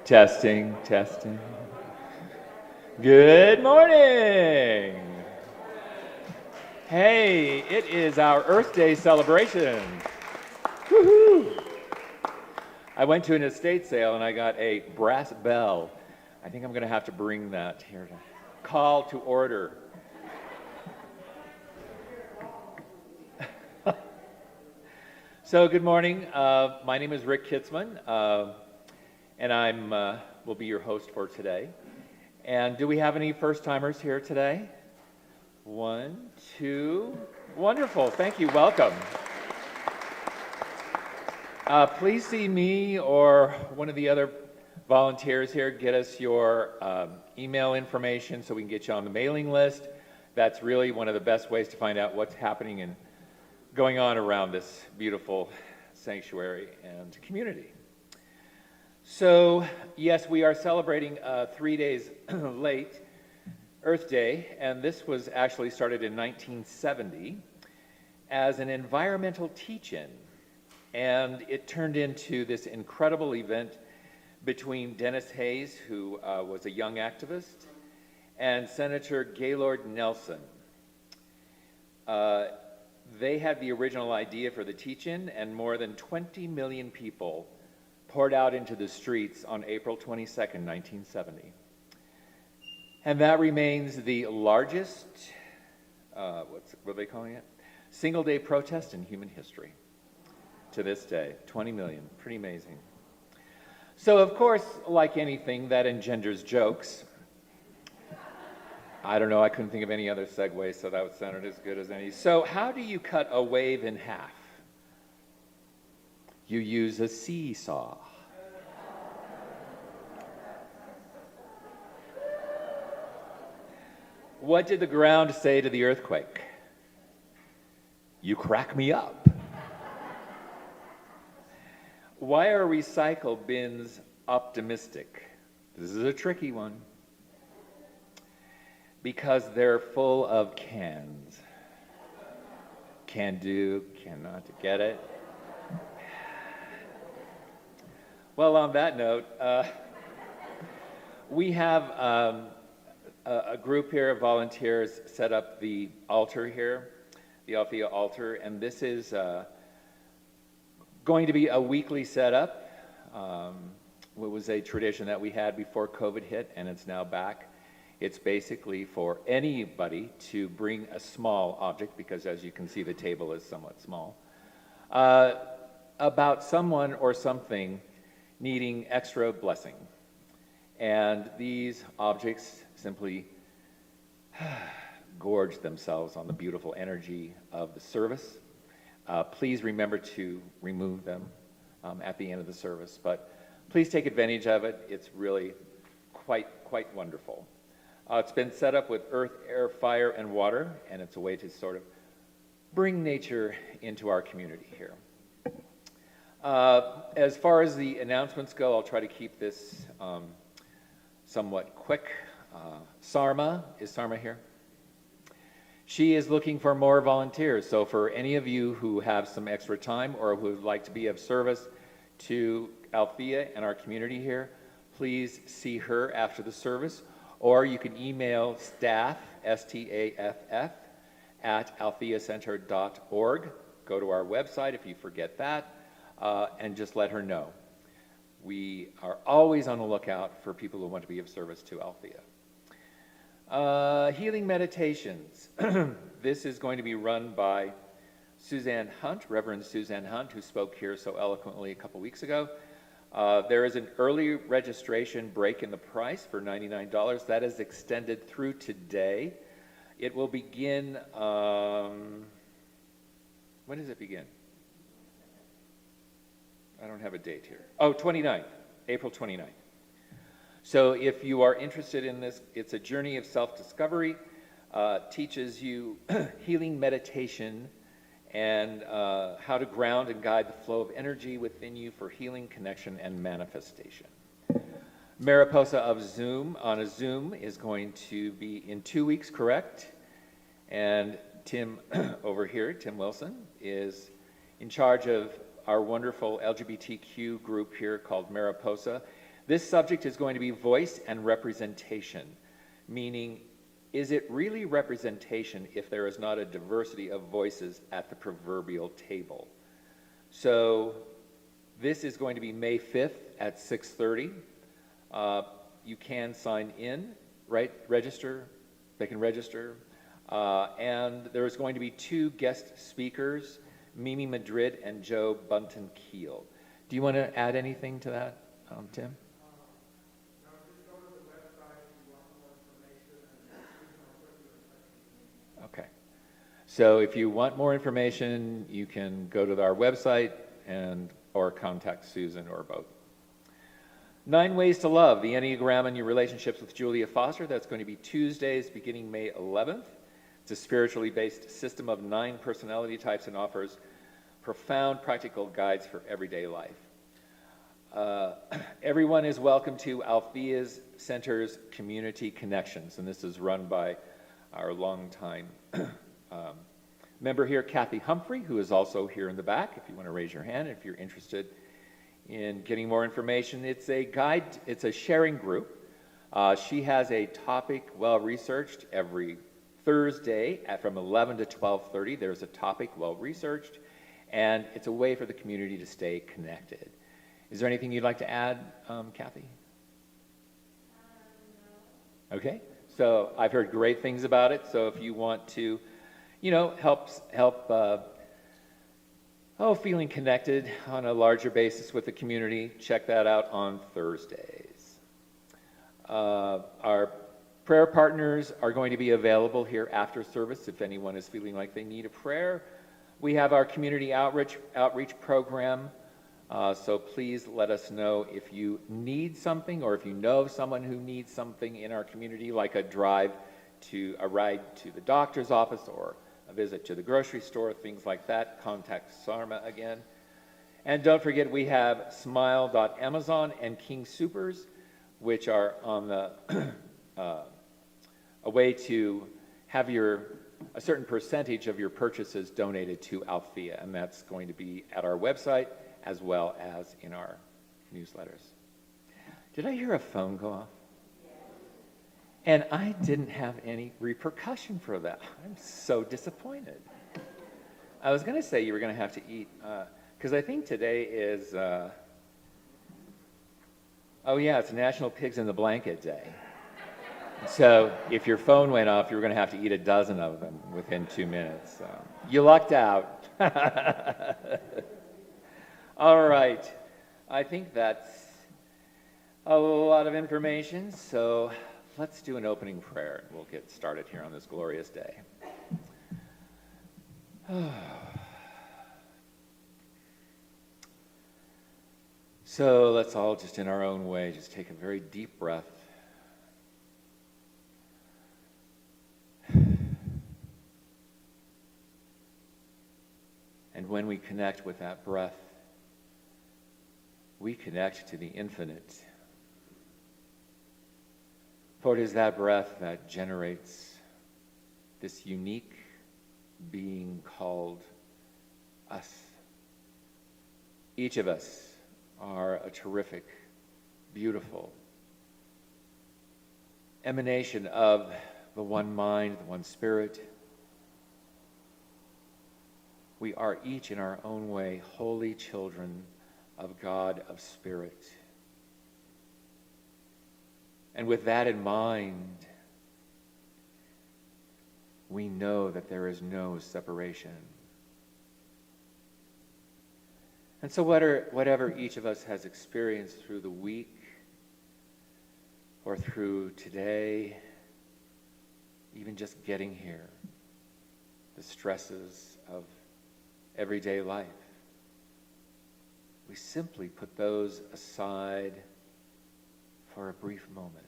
Testing, testing. Good morning. Hey, it is our Earth Day celebration. Woohoo! I went to an estate sale and I got a brass bell. I think I'm going to have to bring that here to call to order. So good morning. My name is Rick Kitzman, and I'm will be your host for today. And do we have any first-timers here today? 1, 2, wonderful. Thank you. Welcome. Please see me or one of the other volunteers here. Get us your email information so we can get you on the mailing list. That's really one of the best ways to find out what's happening and going on around this beautiful sanctuary and community. So, yes, we are celebrating 3 days late Earth Day, and this was actually started in 1970 as an environmental teach-in, and it turned into this incredible event between Dennis Hayes, who was a young activist, and Senator Gaylord Nelson. They had the original idea for the teach-in, and more than 20 million people poured out into the streets on April 22nd, 1970. And that remains the largest, what are they calling it? Single-day protest in human history to this day. 20 million, pretty amazing. So, of course, like anything, that engenders jokes. I don't know, I couldn't think of any other segue, so that sounded as good as any. So how do you cut a wave in half? You use a seesaw. What did the ground say to the earthquake? You crack me up. Why are recycle bins optimistic? This is a tricky one. Because they're full of cans. Can do, cannot, get it? Well, on that note, we have a group here of volunteers set up the altar here, the Althea altar, and this is going to be a weekly setup. It was a tradition that we had before COVID hit, and it's now back. It's basically for anybody to bring a small object, because as you can see, the table is somewhat small, about someone or something needing extra blessing. And these objects simply gorge themselves on the beautiful energy of the service. Please remember to remove them at the end of the service, but please take advantage of it. It's really quite wonderful. It's been set up with earth, air, fire, and water, and it's a way to sort of bring nature into our community here. As far as the announcements go, I'll try to keep this somewhat quick. Sarma, is Sarma here? She is looking for more volunteers, so for any of you who have some extra time or who would like to be of service to Althea and our community here, please see her after the service. Or you can email staff, S-T-A-F-F, at altheacenter.org. Go to our website if you forget that, and just let her know. We are always on the lookout for people who want to be of service to Althea. Healing meditations. This is going to be run by Suzanne Hunt, Reverend Suzanne Hunt, who spoke here so eloquently a couple weeks ago. There is an early registration break in the price for $99. That is extended through today. It will begin, when does it begin? I don't have a date here. Oh, 29th, April 29th. So if you are interested in this, it's a journey of self-discovery, teaches you healing meditation, and how to ground and guide the flow of energy within you for healing, connection, and manifestation. Mariposa of Zoom on a Zoom is going to be in 2 weeks, correct? And Tim over here, Tim Wilson, is in charge of our wonderful LGBTQ group here called Mariposa. This subject is going to be voice and representation, meaning, is it really representation if there is not a diversity of voices at the proverbial table? So this is going to be May 5th at 6:30. You can sign in, right? Register. They can register. And there's going to be 2 guest speakers, Mimi Madrid and Joe Bunton Keel. Do you want to add anything to that, Tim? No, just go to the website if you want more information, and we can put you in touch with me. Okay. So if you want more information, you can go to our website or contact Susan or both. 9 Ways to Love, the Enneagram and Your Relationships with Julia Foster. That's going to be Tuesdays beginning May 11th. It's a spiritually based system of 9 personality types and offers profound practical guides for everyday life. Everyone is welcome to Althea's Center's Community Connections, and this is run by our longtime member here, Kathy Humphrey, who is also here in the back, if you want to raise your hand, if you're interested in getting more information. It's a guide, it's a sharing group. She has a topic well-researched every Thursday from 11 to 12:30. There's a topic well-researched, and it's a way for the community to stay connected. Is there anything you'd like to add, Kathy? No. Okay, so I've heard great things about it, so if you want to, help feeling connected on a larger basis with the community, check that out on Thursdays. Our prayer partners are going to be available here after service if anyone is feeling like they need a prayer. We have our community outreach program, so please let us know if you need something or if you know of someone who needs something in our community, like a ride to the doctor's office or a visit to the grocery store, things like that. Contact Sarma again. And don't forget, we have Smile.Amazon and King Supers, which are on the a way to have a certain percentage of your purchases donated to Althea, and that's going to be at our website as well as in our newsletters. Did I hear a phone go off? And I didn't have any repercussion for that. I'm so disappointed. I was going to say you were going to have to eat, because I think today is, it's National Pigs in the Blanket Day. So if your phone went off, you were going to have to eat a dozen of them within 2 minutes. So you lucked out. All right. I think that's a lot of information, so let's do an opening prayer, and we'll get started here on this glorious day. So let's all just in our own way just take a very deep breath. And when we connect with that breath, we connect to the infinite. For it is that breath that generates this unique being called us. Each of us are a terrific, beautiful emanation of the one mind, the one spirit. We are each in our own way holy children of God of Spirit. And with that in mind, we know that there is no separation. And so whatever each of us has experienced through the week or through today, even just getting here, the stresses of everyday life, we simply put those aside for a brief moment.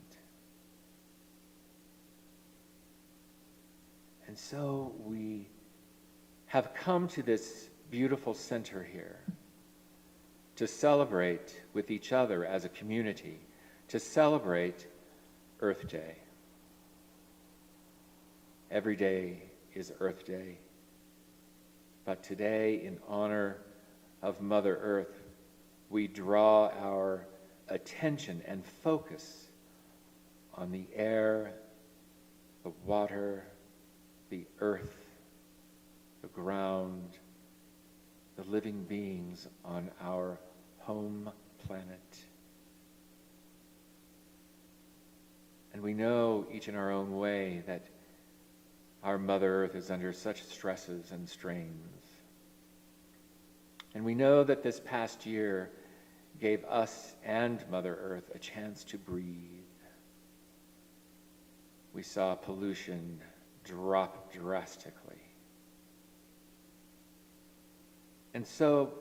And so we have come to this beautiful center here to celebrate with each other as a community, to celebrate Earth Day. Every day is Earth Day. But today, in honor of Mother Earth, we draw our attention and focus on the air, the water, the earth, the ground, the living beings on our home planet. And we know each in our own way that our Mother Earth is under such stresses and strains. And we know that this past year gave us and Mother Earth a chance to breathe. We saw pollution drop drastically. And so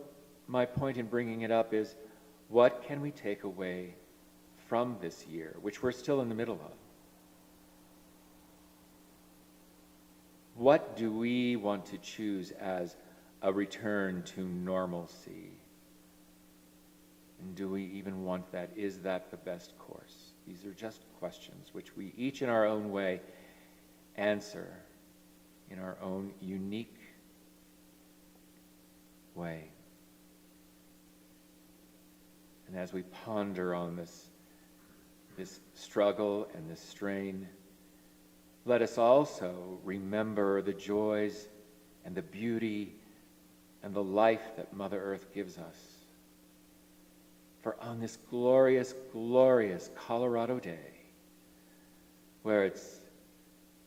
my point in bringing it up is, what can we take away from this year, which we're still in the middle of? What do we want to choose as a return to normalcy? And do we even want that? Is that the best course? These are just questions which we each in our own way answer in our own unique way. And as we ponder on this struggle and this strain, let us also remember the joys and the beauty and the life that Mother Earth gives us. For on this glorious, glorious Colorado day, where it's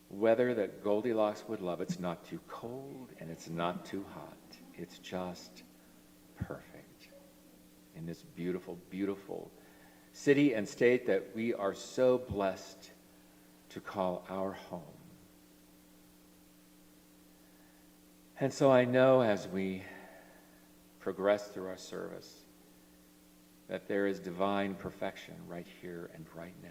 weather that Goldilocks would love, it's not too cold and it's not too hot. It's just perfect in this beautiful, beautiful city and state that we are so blessed to call our home. And so I know as we progress through our service that there is divine perfection right here and right now.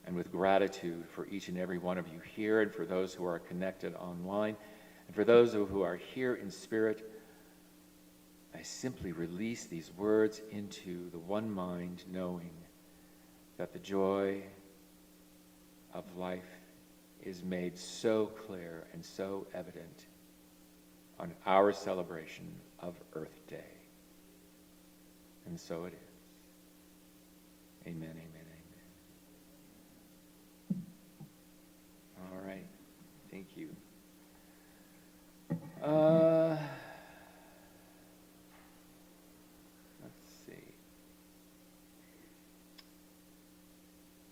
And with gratitude for each and every one of you here, and for those who are connected online, and for those who are here in spirit, I simply release these words into the one mind, knowing that the joy of life is made so clear and so evident on our celebration of Earth Day. And so it is. Amen, amen, amen. All right. Thank you. Let's see.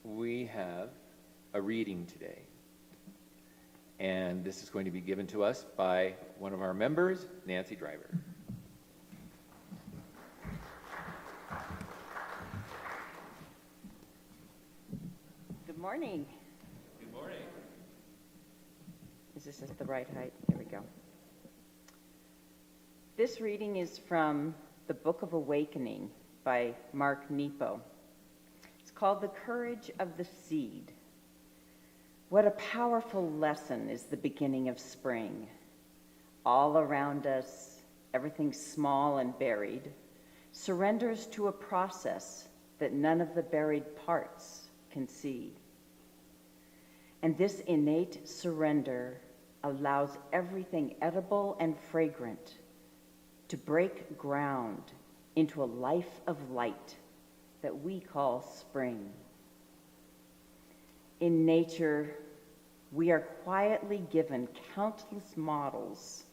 We have a reading today. And this is going to be given to us by one of our members, Nancy Driver. Good morning. Good morning. Is this at the right height? There we go. This reading is from the Book of Awakening by Mark Nepo. It's called The Courage of the Seed. What a powerful lesson is the beginning of spring. All around us, everything small and buried, surrenders to a process that none of the buried parts can see. And this innate surrender allows everything edible and fragrant to break ground into a life of light that we call spring. In nature, we are quietly given countless models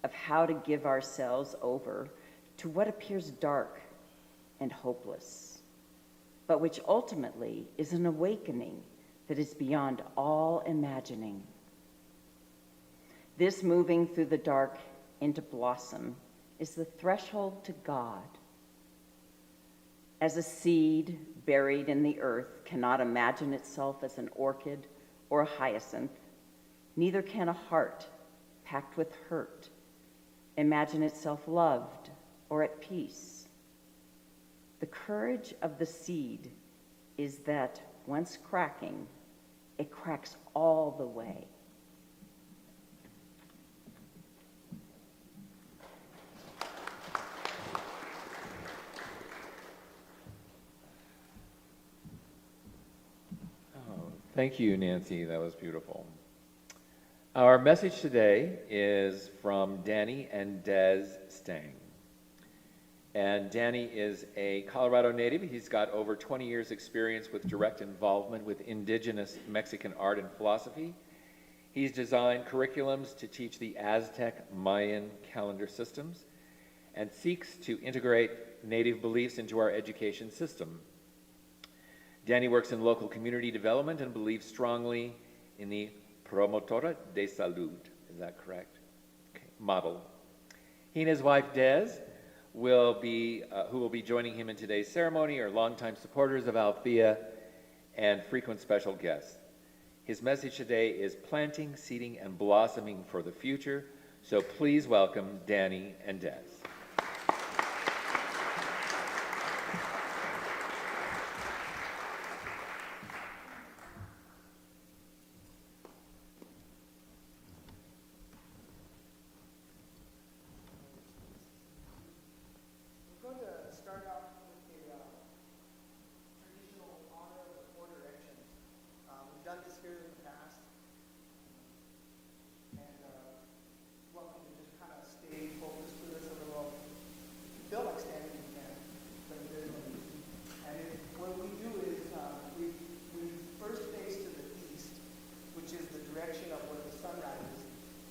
of how to give ourselves over to what appears dark and hopeless, but which ultimately is an awakening that is beyond all imagining. This moving through the dark into blossom is the threshold to God. As a seed buried in the earth cannot imagine itself as an orchid or a hyacinth, neither can a heart packed with hurt imagine itself loved or at peace. The courage of the seed is that once cracking, it cracks all the way. Thank you, Nancy. That was beautiful. Our message today is from Danny and Des Stang. And Danny is a Colorado native. He's got over 20 years experience with direct involvement with indigenous Mexican art and philosophy. He's designed curriculums to teach the Aztec Mayan calendar systems and seeks to integrate native beliefs into our education system. Danny works in local community development and believes strongly in the promotora de salud, is that correct? Okay. Model. He and his wife Des who will be joining him in today's ceremony, are longtime supporters of Althea and frequent special guests. His message today is planting, seeding, and blossoming for the future. So please welcome Danny and Des. We're going to start off with a traditional honor of the four directions. We've done this here in the past, and welcome to just kind of stay focused with us a little. If you feel like standing, you can, but there's no need. And what we do is we first face to the east, which is the direction of where the sun rises,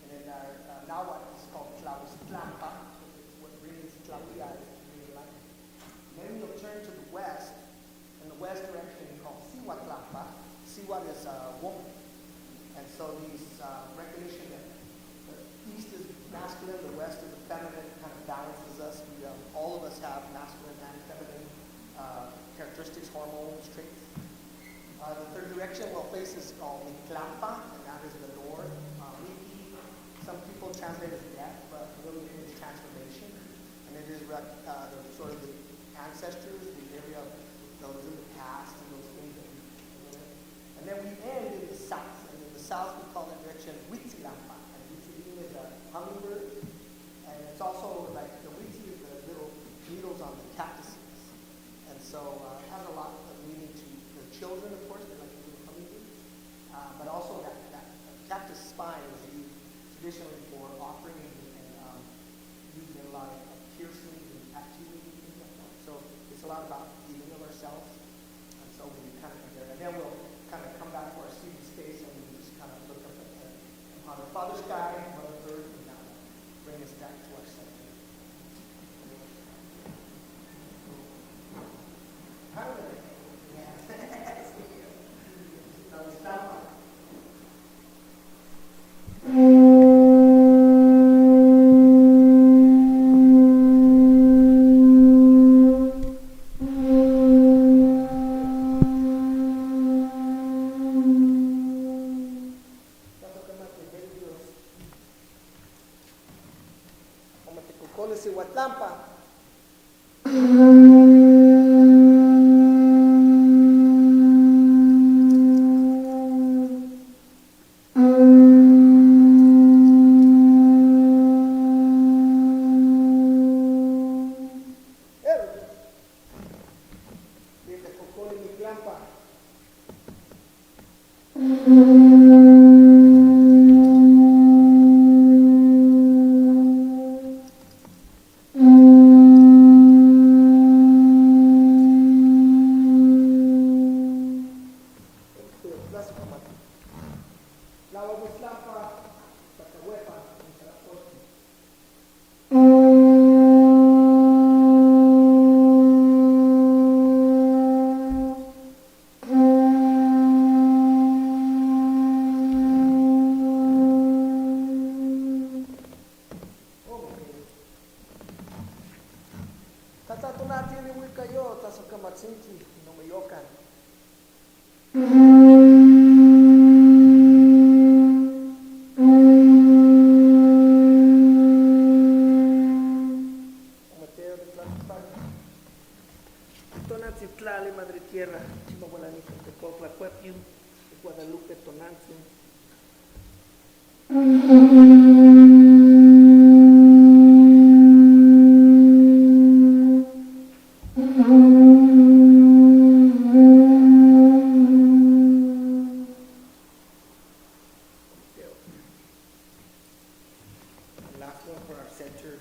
and then now what is called Tlahuiztlampa, what brings Tlahuia is green light. Then you'll turn to the west, in the west direction called Cihuatlampa. Cihuat is a woman. And so these recognition that the east is masculine, the west is feminine, kind of balances us. All of us have masculine and feminine characteristics, hormones, traits. The third direction we'll face is called Mictlampa, and that is the north. Some people translate it as death, but really it means transformation. And it is sort of the ancestors, the area of those in the past and those things that we live. And then we end in the south. And in the south we call that direction Huitzilampa. And Huitzilin is a hummingbird. And it's also like the Huitzi is the little needles on the cactuses. And so it has a lot of meaning to the children, of course, they're like little hummingbirds. But also that cactus spine is used traditionally for offerings and used in a lot of piercings and tattoos and things like that. So it's a lot about giving of ourselves. And so we kind of compare. And then we'll kind of come back to our seated space and we just kind of look up at the Father Sky, Mother Earth, and now bring us back to our center. How do they? Yeah. So we stop. Madre Tierra, Chimahualanito, Tecoclacuapiu, Guadalupe, Tonantzin. Last one for our center.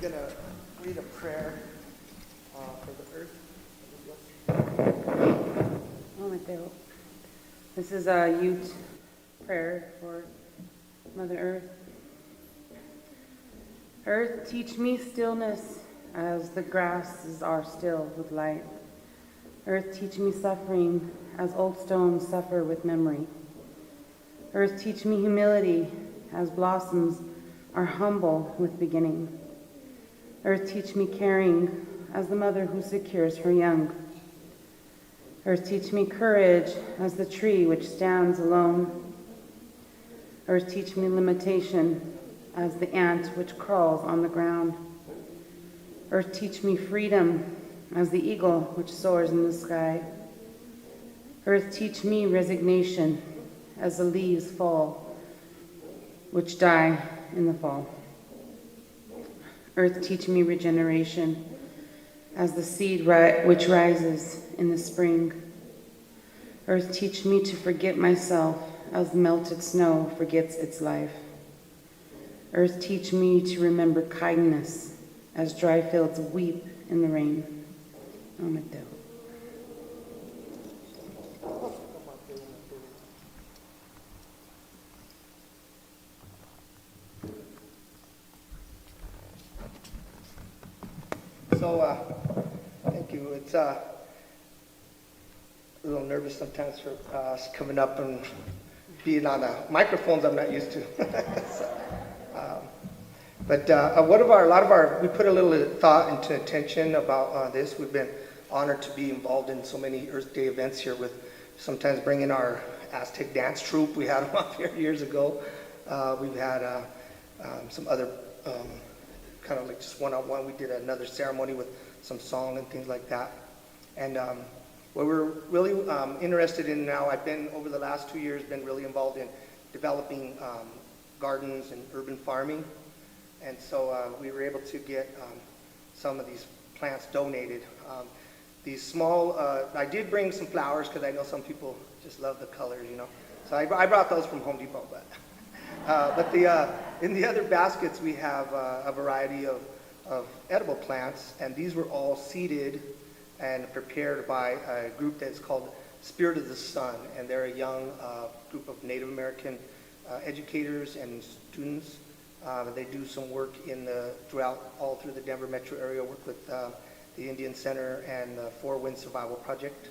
going to read a prayer for the earth. Oh, Mateo. This is a youth prayer for Mother Earth. Earth, teach me stillness as the grasses are still with light. Earth, teach me suffering as old stones suffer with memory. Earth, teach me humility as blossoms are humble with beginning. Earth, teach me caring as the mother who secures her young. Earth, teach me courage as the tree which stands alone. Earth, teach me limitation as the ant which crawls on the ground. Earth, teach me freedom as the eagle which soars in the sky. Earth, teach me resignation as the leaves fall, which die in the fall. Earth, teach me regeneration as the seed which rises in the spring. Earth, teach me to forget myself as melted snow forgets its life. Earth, teach me to remember kindness as dry fields weep in the rain. Amen. So, thank you. It's a little nervous sometimes for us coming up and being on microphones I'm not used to. But a lot of our, we put a little thought into attention about this. We've been honored to be involved in so many Earth Day events here with sometimes bringing our Aztec dance troupe. We had them up here years ago. We've had some other kind of like just one-on-one. We did another ceremony with some song and things like that. And what we're really interested in now, I've been over the last 2 years been really involved in developing gardens and urban farming. And so we were able to get some of these plants donated. These small, I did bring some flowers because I know some people just love the colors, you know. So I brought those from Home Depot. But in the other baskets, we have a variety of edible plants, and these were all seeded and prepared by a group that's called Spirit of the Sun, and they're a young group of Native American educators and students. They do some work all through the Denver metro area, work with the Indian Center and the Four Winds Survival Project.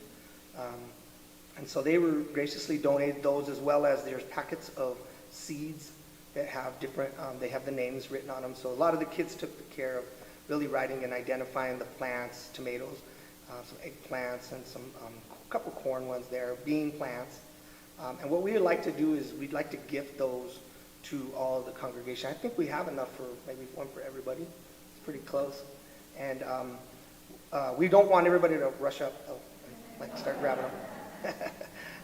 And so they were graciously donated those, as well as there's packets of seeds that have different, they have the names written on them. So a lot of the kids took the care of really writing and identifying the plants, tomatoes, some eggplants, and some couple corn ones there, bean plants. And what we would like to do is we'd like to gift those to all of the congregation. I think we have enough for maybe one for everybody. It's pretty close. And we don't want everybody to rush up and start grabbing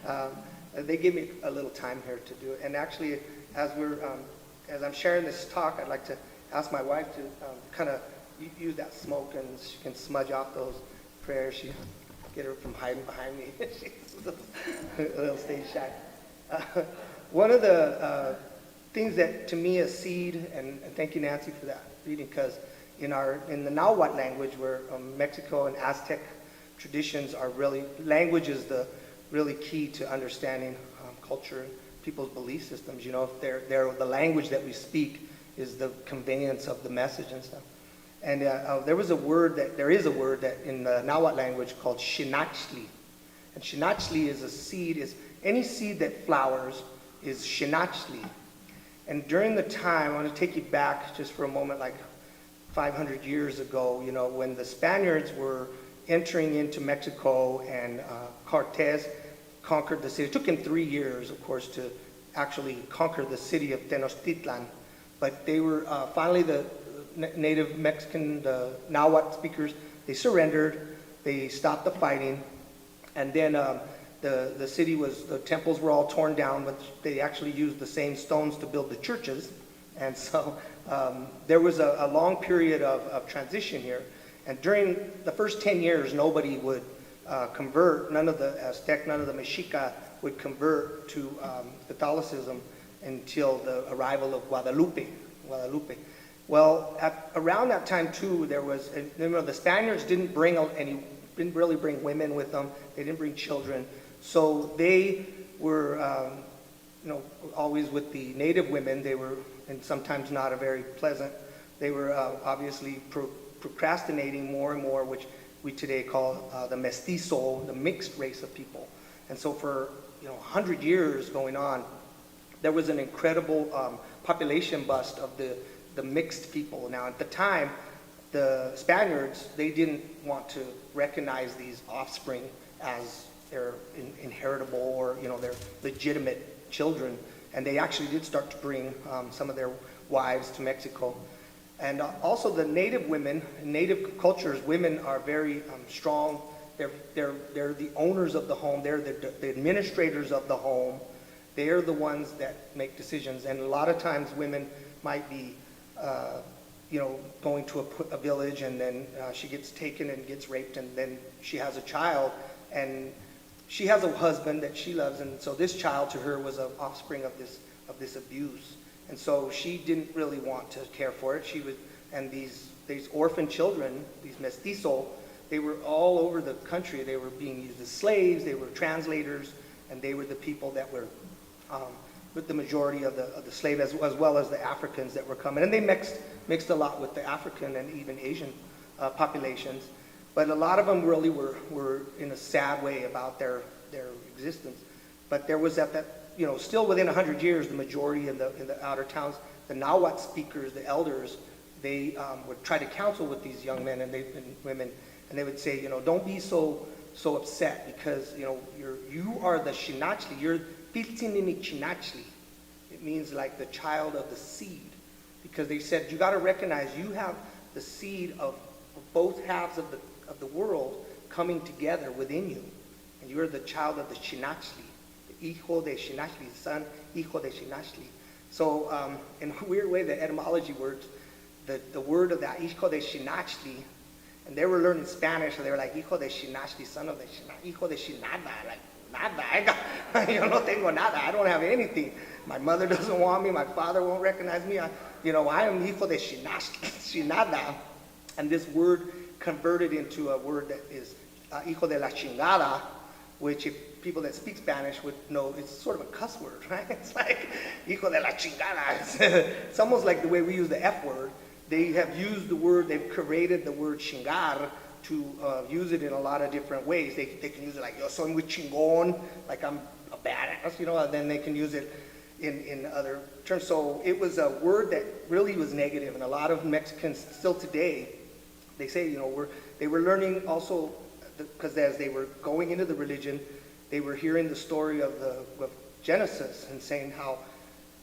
them. They gave me a little time here to do it. And actually, as I'm sharing this talk, I'd like to ask my wife to kind of use that smoke, and she can smudge off those prayers. She get her from hiding behind me. She's a little stage shy. One of the things that to me is seed, and thank you, Nancy, for that reading, because in the Nahuatl language, where Mexico and Aztec traditions are really, language is the really key to understanding culture and people's belief systems. You know, if the language that we speak is the conveyance of the message and stuff. And there is a word that in the Nahuatl language called shinachli. And shinachli is a seed, is any seed that flowers is shinachli. And during the time, I want to take you back just for a moment, like 500 years ago, you know, when the Spaniards were entering into Mexico and Cortez conquered the city. It took him 3 years, of course, to actually conquer the city of Tenochtitlan. But they were finally the native Mexican, the Nahuatl speakers, they surrendered, they stopped the fighting, and then the city the temples were all torn down, but they actually used the same stones to build the churches. And so there was a long period of transition here. And during the first 10 years, nobody would convert, none of the Aztec, none of the Mexica would convert to Catholicism until the arrival of Guadalupe. Well, around that time too, there was, the Spaniards didn't didn't really bring women with them. They didn't bring children. So they were, always with the native women. They were, and sometimes not a very pleasant. They were obviously procrastinating more and more, which we today call the mestizo, the mixed race of people. And so for 100 years going on, there was an incredible population bust of the mixed people. Now at the time, the Spaniards, they didn't want to recognize these offspring as their inheritable or their legitimate children, and they actually did start to bring some of their wives to Mexico. And also the native women, native cultures, women are very strong. They're the owners of the home. They're the administrators of the home. They're the ones that make decisions. And a lot of times women might be, going to a village, and then she gets taken and gets raped, and then she has a child, and she has a husband that she loves, and so this child to her was an offspring of this abuse. And so she didn't really want to care for it. And these orphan children, these mestizo, they were all over the country. They were being used as slaves. They were translators, and they were the people that were with the majority of the slave, as well as the Africans that were coming. And they mixed a lot with the African and even Asian populations. But a lot of them really were in a sad way about their existence. But there was still within 100 years, the majority in the outer towns, the Nahuatl speakers, the elders, they would try to counsel with these young men and women, and they would say, don't be so upset, because you are the Chinachli, you're Piltinini Chinachli. It means like the child of the seed, because they said you got to recognize you have the seed of both halves of the world coming together within you, and you're the child of the Chinachli. Hijo de Chinachli, son, hijo de Chinachli. So in a weird way, the etymology words, the word of that, hijo de Chinachli, and they were learning Spanish, so they were like, hijo de Chinachli, son of the Chinachli, hijo de Chinada, like, nada, no tengo nada, I don't have anything. My mother doesn't want me, my father won't recognize me, I am hijo de Chinada. And this word converted into a word that is hijo de la chingada, which if people that speak Spanish would know, it's sort of a cuss word, right? It's like, hijo de la chingada. It's almost like the way we use the F word. They have used the word, they've created the word chingar to use it in a lot of different ways. They can use it like, yo soy muy chingón, like I'm a badass, and then they can use it in other terms. So it was a word that really was negative, and a lot of Mexicans still today, they say, they were learning also, because as they were going into the religion, they were hearing the story of Genesis and saying how,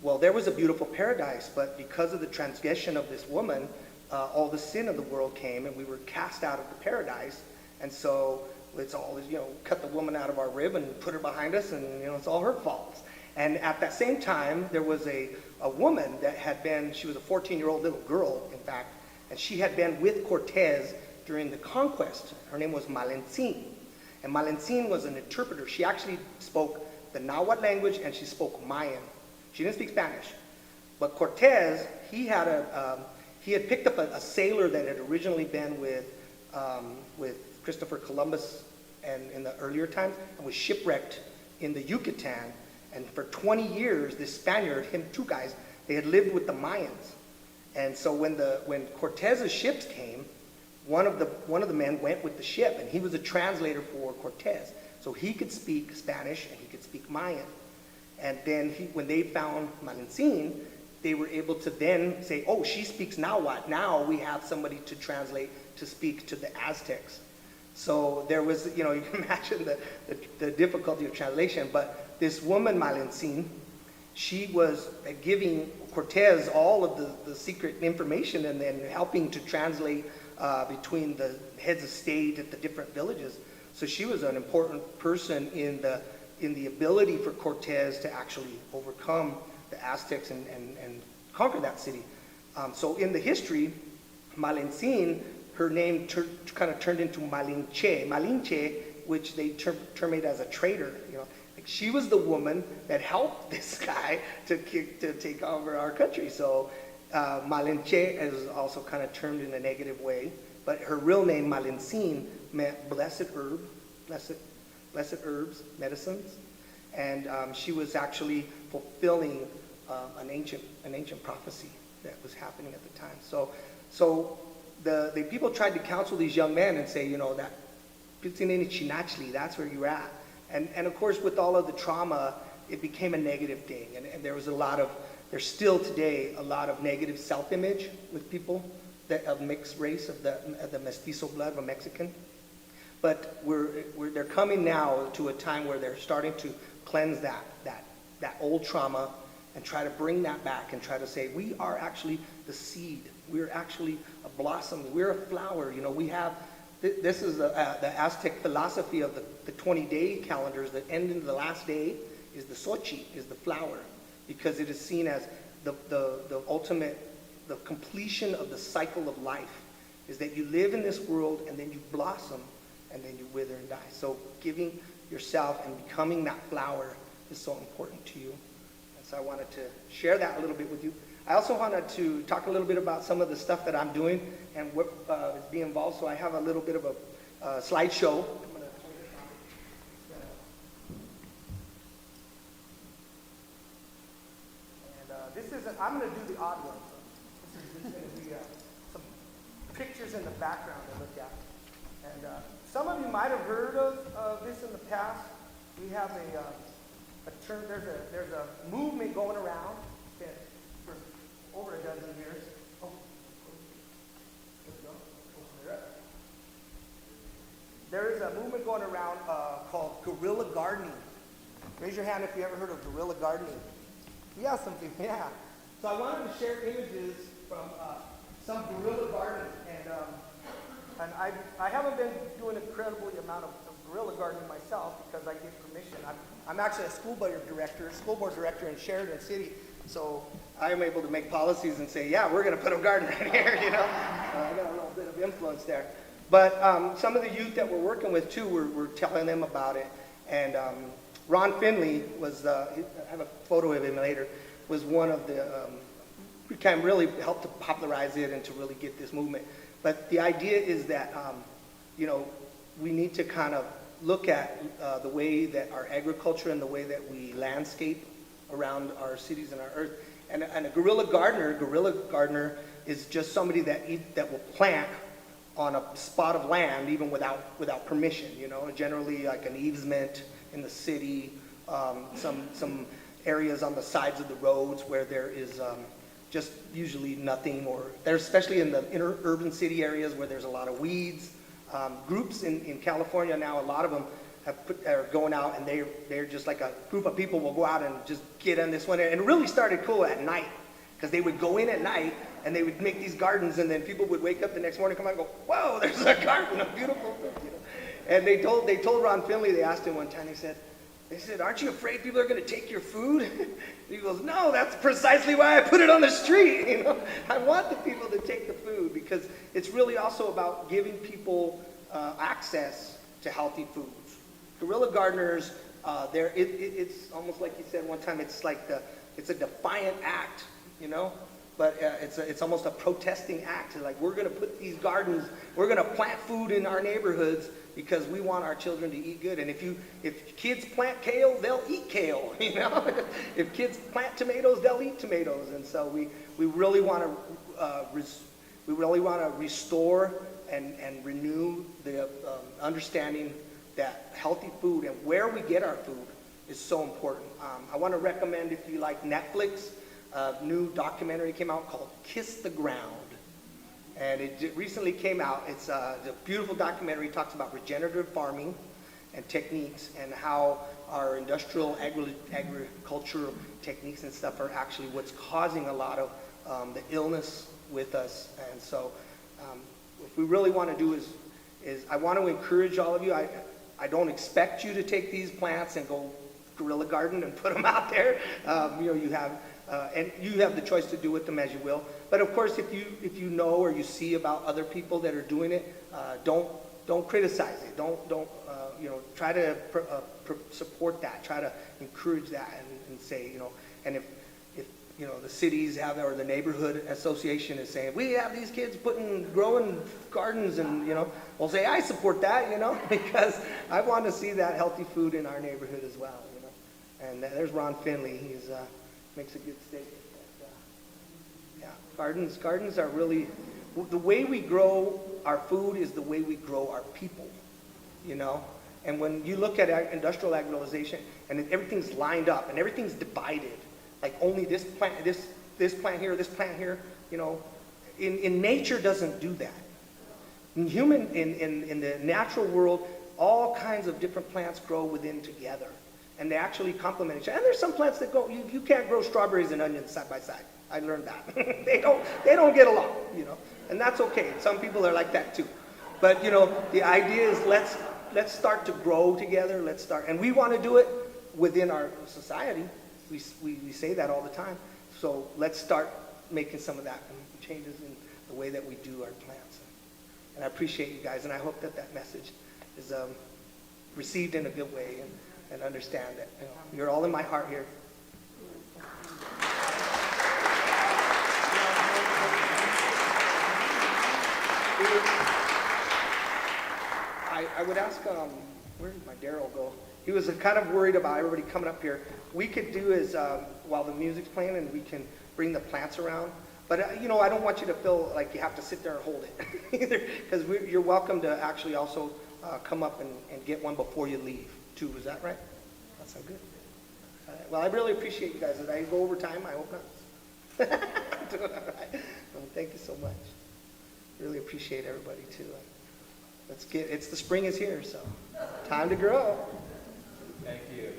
well, there was a beautiful paradise, but because of the transgression of this woman, all the sin of the world came, and we were cast out of the paradise. And so it's all, cut the woman out of our rib and put her behind us, and it's all her fault. And at that same time, there was a woman that had been, she was a 14-year-old little girl, in fact, and she had been with Cortez during the conquest. Her name was Malencin. And Malencin was an interpreter. She actually spoke the Nahuatl language, and she spoke Mayan. She didn't speak Spanish. But Cortez, he had picked up a sailor that had originally been with Christopher Columbus and in the earlier times, and was shipwrecked in the Yucatan. And for 20 years, this Spaniard, two guys, they had lived with the Mayans. And so when Cortez's ships came, one of the men went with the ship, and he was a translator for Cortez. So he could speak Spanish and he could speak Mayan. And then when they found Malencin, they were able to then say, oh, she speaks Nahuatl. Now we have somebody to translate to speak to the Aztecs. So there was, you can imagine the difficulty of translation. But this woman, Malencin, she was giving Cortez all of the secret information, and then helping to translate between the heads of state at the different villages. So she was an important person in the ability for Cortez to actually overcome the Aztecs and conquer that city. So in the history, Malencin, her name kind of turned into Malinche, which they term it as a traitor. Like she was the woman that helped this guy to take over our country. So Malinche is also kind of termed in a negative way, but her real name, Malincine, meant blessed herb, blessed herbs, medicines. And she was actually fulfilling an ancient prophecy that was happening at the time. So the people tried to counsel these young men and say, that Pitsineni Chinachli, that's where you're at. And of course, with all of the trauma, it became a negative thing. And there was there's still today a lot of negative self-image with people of mixed race, of the mestizo blood of a Mexican. But they're coming now to a time where they're starting to cleanse that old trauma and try to bring that back and try to say, we are actually the seed. We're actually a blossom. We're a flower. We have, this is the Aztec philosophy of the 20-day calendars that end in the last day is the Xochitl, is the flower, because it is seen as the ultimate, the completion of the cycle of life, is that you live in this world and then you blossom and then you wither and die. So giving yourself and becoming that flower is so important to you. And so I wanted to share that a little bit with you. I also wanted to talk a little bit about some of the stuff that I'm doing and what is being involved. So I have a little bit of a slideshow. I'm going to turn this on. And this is, I'm going to do the audio. So this is just going to be some pictures in the background to look at. And some of you might have heard of this in the past. We have a term, there's a movement going around for over a dozen years. Oh, let's go. Open it up. There is a movement going around called guerrilla gardening. Raise your hand if you ever heard of guerrilla gardening. Yeah, something, yeah. So I wanted to share images from some guerrilla gardening. And I haven't been doing an incredible amount of guerrilla gardening myself because I get permission. I'm actually a school board director in Sheridan City. So I'm able to make policies and say, yeah, we're going to put a garden right here, I got a little bit of influence there. But some of the youth that we're working with, too, we're telling them about it. And Ron Finley was, I have a photo of him later, was one of the, who kind of really helped to popularize it and to really get this movement. But the idea is that, we need to kind of look at the way that our agriculture and the way that we landscape around our cities and our earth. And a guerrilla gardener is just somebody that will plant on a spot of land even without permission, generally like an easement in the city, some areas on the sides of the roads where there is just usually nothing, or there's especially in the inner urban city areas where there's a lot of weeds. Groups in California now, a lot of them are going out, and they're just like a group of people will go out and just get in this one. And it really started cool at night, because they would go in at night and they would make these gardens, and then people would wake up the next morning, come out and go, whoa, there's a garden, a beautiful thing, And they told Ron Finley, they asked him one time, they said, aren't you afraid people are going to take your food? He goes, no, that's precisely why I put it on the street. I want the people to take the food, because it's really also about giving people access to healthy foods. Guerrilla gardeners, it's almost like you said one time, it's like it's a defiant act, but it's almost a protesting act. Like, we're going to put these gardens, we're going to plant food in our neighborhoods because we want our children to eat good. And if kids plant kale, they'll eat kale. If kids plant tomatoes, they'll eat tomatoes. And so we really want to restore and renew the understanding that healthy food and where we get our food is so important. I want to recommend, if you like Netflix, a new documentary came out called Kiss the Ground. And it recently came out. It's a beautiful documentary. It talks about regenerative farming and techniques, and how our industrial agricultural techniques and stuff are actually what's causing a lot of the illness with us. And so what we really want to do is I want to encourage all of you. I don't expect you to take these plants and go guerrilla garden and put them out there. You have the choice to do with them as you will. But of course, if you know or you see about other people that are doing it, don't criticize it. Don't try to support that. Try to encourage that and say, and if the cities have, or the neighborhood association is saying, we have these kids growing gardens, and, we'll say, I support that, because I want to see that healthy food in our neighborhood as well, And there's Ron Finley, he's, makes a good statement. Yeah, gardens are really, the way we grow our food is the way we grow our people, And when you look at industrial agrolization, and everything's lined up, and everything's divided, like only this plant here, this plant here, in nature doesn't do that. In the natural world, all kinds of different plants grow within together, and they actually complement each other. And there's some plants that you can't grow strawberries and onions side by side. I learned that. they don't get along, and that's okay. Some people are like that too. But the idea is let's start to grow together. And we want to do it within our society. We say that all the time. So let's start making some of that changes in the way that we do our plants. And I appreciate you guys, and I hope that message is received in a good way, and understand that you're all in my heart here. I would ask, where did my Daryl go? He was kind of worried about everybody coming up here. We could do is, while the music's playing, and we can bring the plants around. But, I don't want you to feel like you have to sit there and hold it either, because you're welcome to actually also come up and get one before you leave, too. Is that right? That sounds good. All right. Well, I really appreciate you guys. Did I go over time? I hope not. Doing all right. Well, thank you so much. Really appreciate everybody, too. It's the spring is here, so time to grow. Thank you. If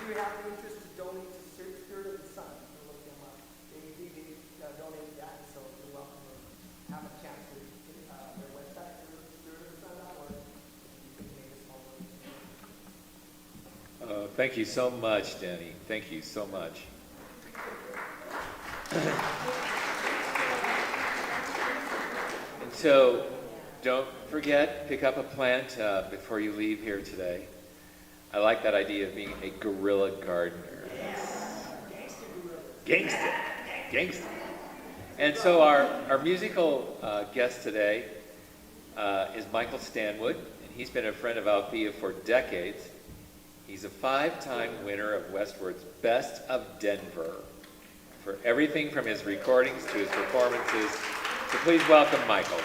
you have an interest to donate to Spirit of the Sun, you can look them up. They donated that, so you're welcome to have a chance to their website, spiritofthesun.org. You can make a small donation. Thank you so much, Denny. Thank you so much. And so, don't forget, pick up a plant before you leave here today. I like that idea of being a guerrilla gardener. Yes. Gangster. And so our musical guest today is Michael Stanwood, and he's been a friend of Althea for decades. He's a 5-time winner of Westward's Best of Denver for everything from his recordings to his performances. So please welcome Michael.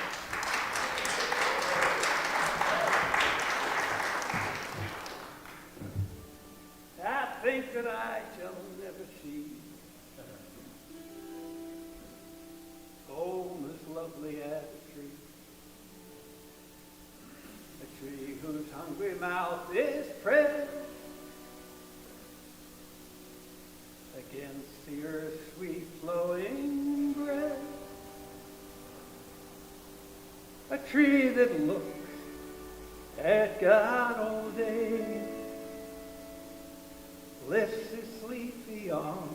I think that I shall never see home as lovely as a tree whose hungry mouth is pressed against the earth's sweet flowing breast, a tree that looks at God all day, lifts his sleepy arms,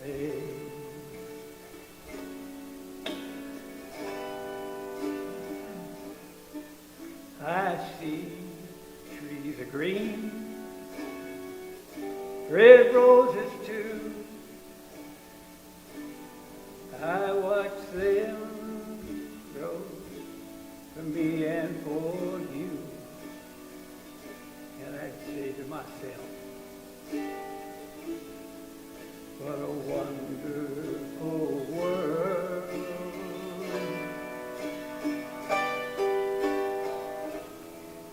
prays. I see trees are green, red roses too. I watch them grow for me and for you. And I'd say to myself, what a wonderful world.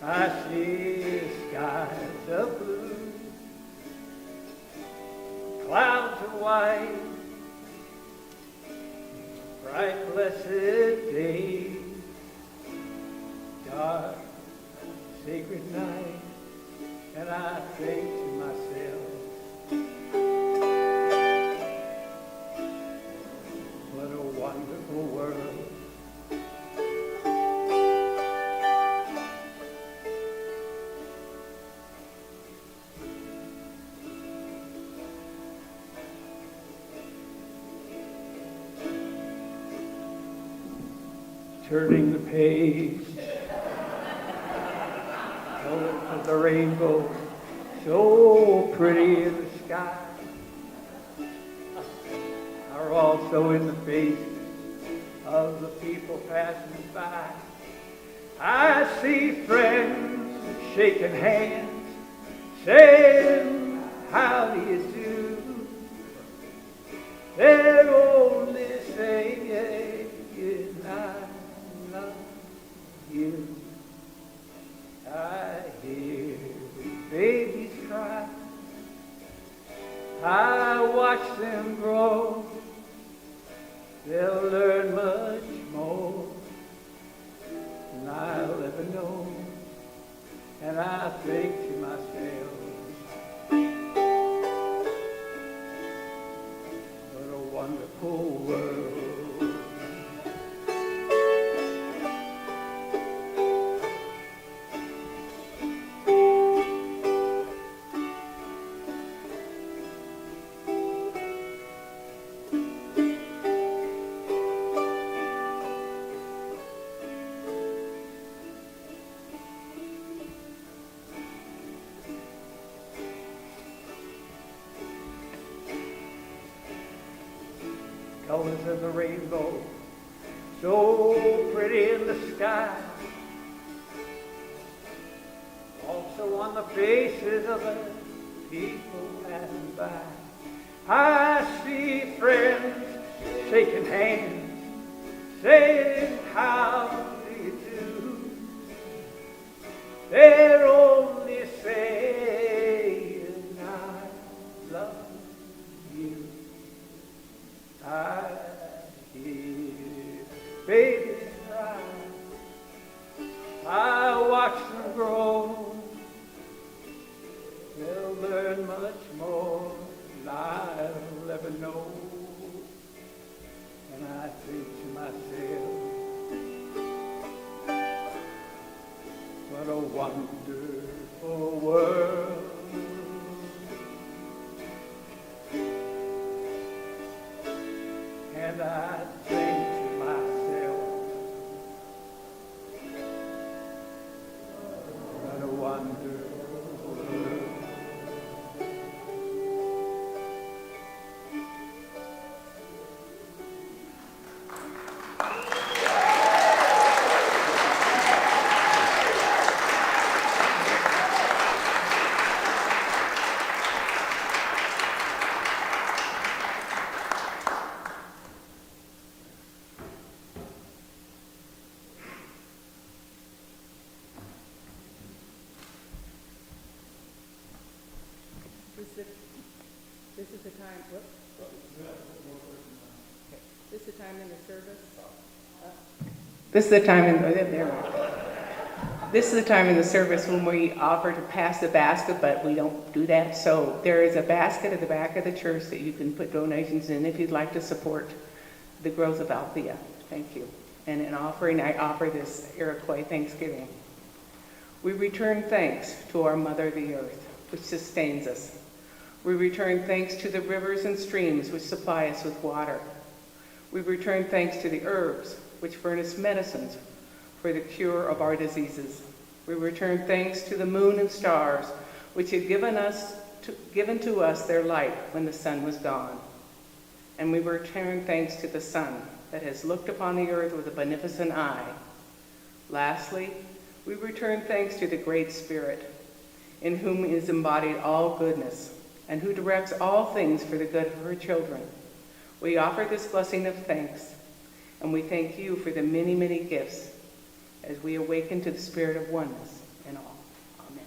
I see skies of blue, clouds of white, bright blessed days, dark sacred night, and I think to myself, what a wonderful world. Turning the page colors of the rainbow, so pretty in the sky, are also in the faces of the people passing by. I see friends shaking hands, saying, how do you do? They're only saying, I love you. I hear babies cry, I watch them grow. They'll learn much more than I'll ever know. And I think to myself, what a wonderful world. Colors of the rainbow, so pretty in the sky, also on the faces of the people passing by. I see friends shaking hands, saying, how do you do? They're only saying, I love you. I hear babies cry, I watch them grow. They'll learn much more than I'll ever know. And I think to myself, what a wonderful world. And I think to myself, what a wonderful world. This is the time, whoops. This is the time in the service. This is the time in This is the time in the service when we offer to pass the basket, but we don't do that. So there is a basket at the back of the church that you can put donations in if you'd like to support the growth of Althea. Thank you. And in offering, I offer this Iroquois Thanksgiving. We return thanks to our Mother, the Earth, which sustains us. We return thanks to the rivers and streams which supply us with water. We return thanks to the herbs which furnish medicines for the cure of our diseases. We return thanks to the moon and stars which have given to us their light when the sun was gone. And we return thanks to the sun that has looked upon the earth with a beneficent eye. Lastly, we return thanks to the Great Spirit, in whom is embodied all goodness, and who directs all things for the good of her children. We offer this blessing of thanks, and we thank you for the many, many gifts as we awaken to the spirit of oneness in all. Amen.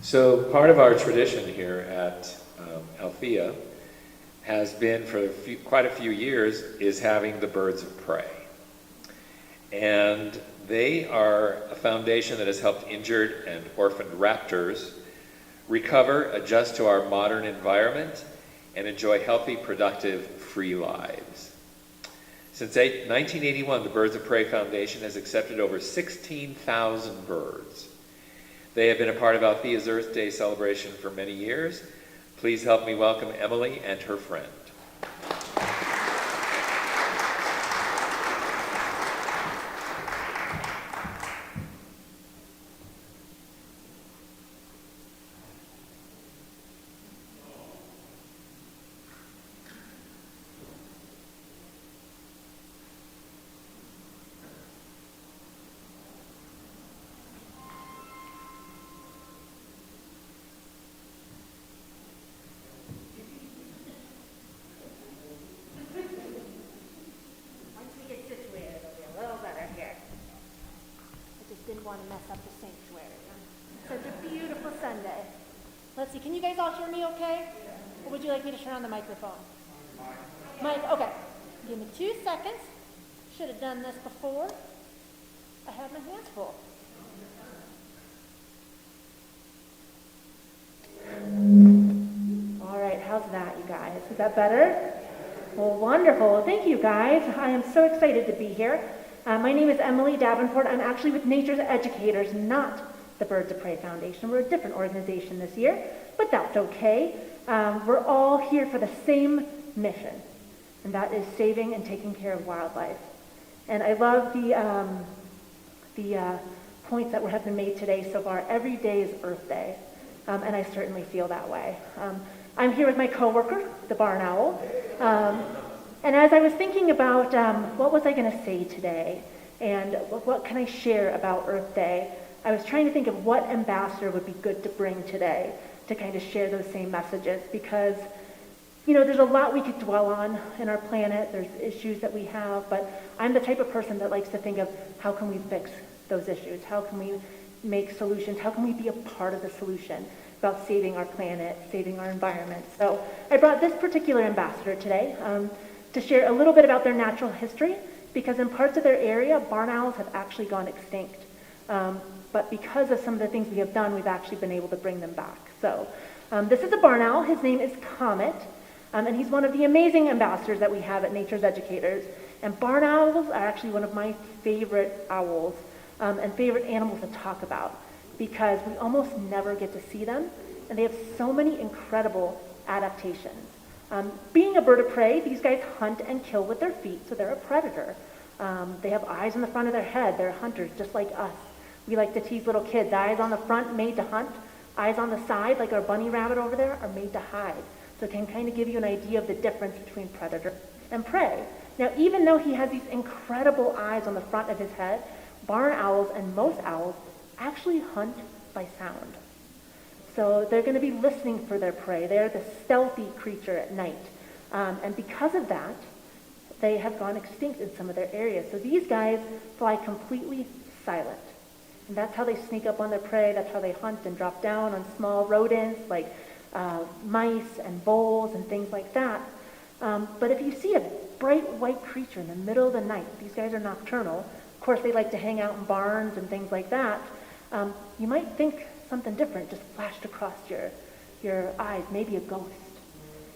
So part of our tradition here at Althea has been for quite a few years is having the Birds of Prey. And they are a foundation that has helped injured and orphaned raptors recover, adjust to our modern environment, and enjoy healthy, productive, free lives. Since 1981, the Birds of Prey Foundation has accepted over 16,000 birds. They have been a part of Althea's Earth Day celebration for many years, Please help me welcome Emily and her friend. Once we get situated, it'll be a little better here. I just didn't want to mess up the sanctuary. Such a beautiful Sunday. Let's see, can you guys all hear me okay? Or would you like me to turn on the microphone? Mic, okay. Give me 2 seconds. Should have done this before. I had my hands full. All right, how's that, you guys? Is that better? Well, wonderful. Thank you, guys. I am so excited to be here. My name is Emily Davenport. I'm actually with Nature's Educators, not the Birds of Prey Foundation. We're a different organization this year, but that's okay. We're all here for the same mission, and that is saving and taking care of wildlife. And I love the points that have been made today so far. Every day is Earth Day, and I certainly feel that way. I'm here with my coworker, the barn owl. And as I was thinking about what was I going to say today, and what can I share about Earth Day, I was trying to think of what ambassador would be good to bring today to kind of share those same messages, because there's a lot we could dwell on in our planet. There's issues that we have, but I'm the type of person that likes to think of how can we fix those issues? How can we make solutions? How can we be a part of the solution about saving our planet, saving our environment? So I brought this particular ambassador today to share a little bit about their natural history, because in parts of their area, barn owls have actually gone extinct. But because of some of the things we have done, we've actually been able to bring them back. So this is a barn owl. His name is Comet, and he's one of the amazing ambassadors that we have at Nature's Educators. And barn owls are actually one of my favorite owls and favorite animals to talk about, because we almost never get to see them, and they have so many incredible adaptations. Being a bird of prey, these guys hunt and kill with their feet, so they're a predator. They have eyes on the front of their head. They're hunters just like us. We like to tease little kids. Eyes on the front, made to hunt. Eyes on the side, like our bunny rabbit over there, are made to hide. So it can kind of give you an idea of the difference between predator and prey. Now, even though he has these incredible eyes on the front of his head, barn owls and most owls actually hunt by sound. So they're going to be listening for their prey. They're the stealthy creature at night. And because of that, they have gone extinct in some of their areas. So these guys fly completely silent. And that's how they sneak up on their prey. That's how they hunt and drop down on small rodents like mice and voles and things like that. But if you see a bright white creature in the middle of the night, these guys are nocturnal. Of course, they like to hang out in barns and things like that. You might think something different just flashed across your eyes, maybe a ghost.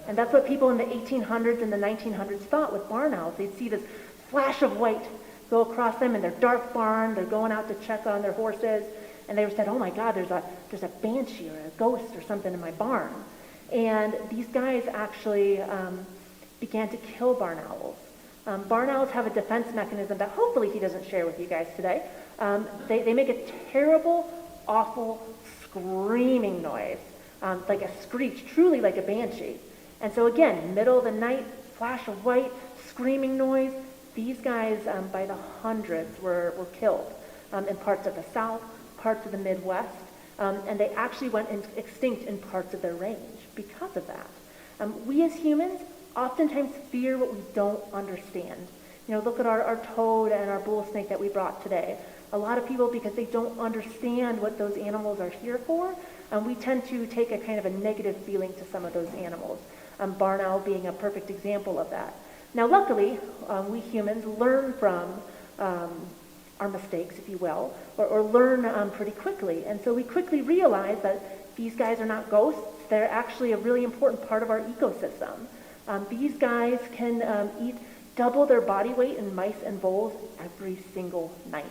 And that's what people in the 1800s and the 1900s thought with barn owls. They'd see this flash of white go across them in their dark barn. They're going out to check on their horses, and they said, "Oh my God, there's a banshee or a ghost or something in my barn." And these guys actually began to kill barn owls. Barn owls have a defense mechanism that hopefully he doesn't share with you guys today. They make a terrible, awful, screaming noise, like a screech, truly like a banshee. And so again, middle of the night, flash of white, screaming noise. These guys, by the hundreds, were killed in parts of the South, parts of the Midwest, and they actually went extinct in parts of their range because of that. We as humans oftentimes fear what we don't understand. Look at our toad and our bull snake that we brought today. A lot of people, because they don't understand what those animals are here for, we tend to take a kind of a negative feeling to some of those animals. Barn owl being a perfect example of that. Now, luckily, we humans learn from our mistakes, if you will, or learn pretty quickly. And so we quickly realize that these guys are not ghosts. They're actually a really important part of our ecosystem. These guys can eat double their body weight in mice and voles every single night.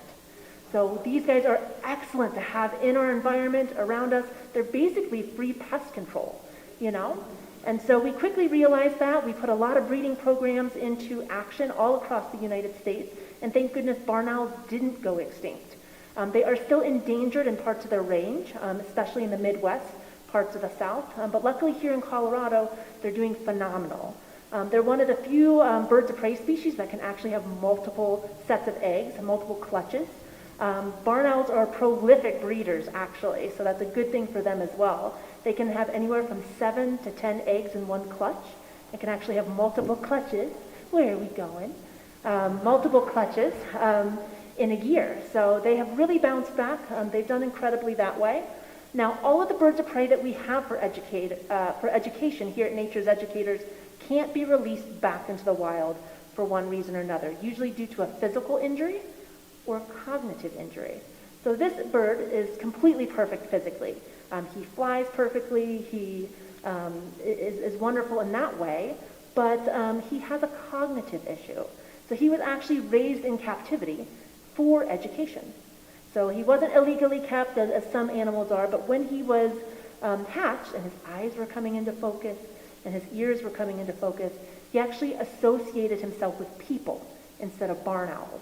So these guys are excellent to have in our environment around us. They're basically free pest control. you know? And so we quickly realized that. We put a lot of breeding programs into action all across the United States, and thank goodness barn owls didn't go extinct. They are still endangered in parts of their range, especially in the Midwest, parts of the South, but luckily here in Colorado, they're doing phenomenal. They're one of the few birds of prey species that can actually have multiple sets of eggs, multiple clutches. Barn owls are prolific breeders, actually, so that's a good thing for them as well. They can have anywhere from 7 to 10 eggs in one clutch. They can actually have multiple clutches. Where are we going? Multiple clutches in a year. So they have really bounced back. They've done incredibly that way. Now, all of the birds of prey that we have for education here at Nature's Educators can't be released back into the wild for one reason or another, usually due to a physical injury or cognitive injury. So this bird is completely perfect physically. He flies perfectly, he is wonderful in that way, but he has a cognitive issue. So he was actually raised in captivity for education. So he wasn't illegally kept as some animals are, but when he was hatched and his eyes were coming into focus and his ears were coming into focus, he actually associated himself with people instead of barn owls.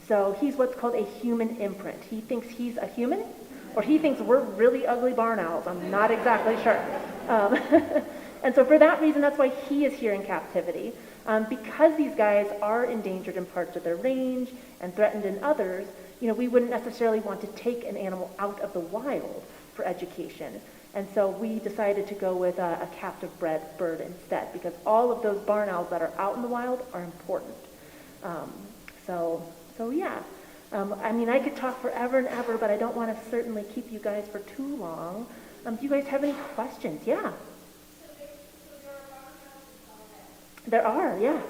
So he's what's called a human imprint. He thinks he's a human, or he thinks we're really ugly barn owls. I'm not exactly sure. And so for that reason, that's why he is here in captivity. Because these guys are endangered in parts of their range and threatened in others, you know, we wouldn't necessarily want to take an animal out of the wild for education. And so we decided to go with a captive bred bird instead, because all of those barn owls that are out in the wild are important. So yeah. I mean, I could talk forever and ever, but I don't want to certainly keep you guys for too long. Do you guys have any questions? Yeah. There are, yeah.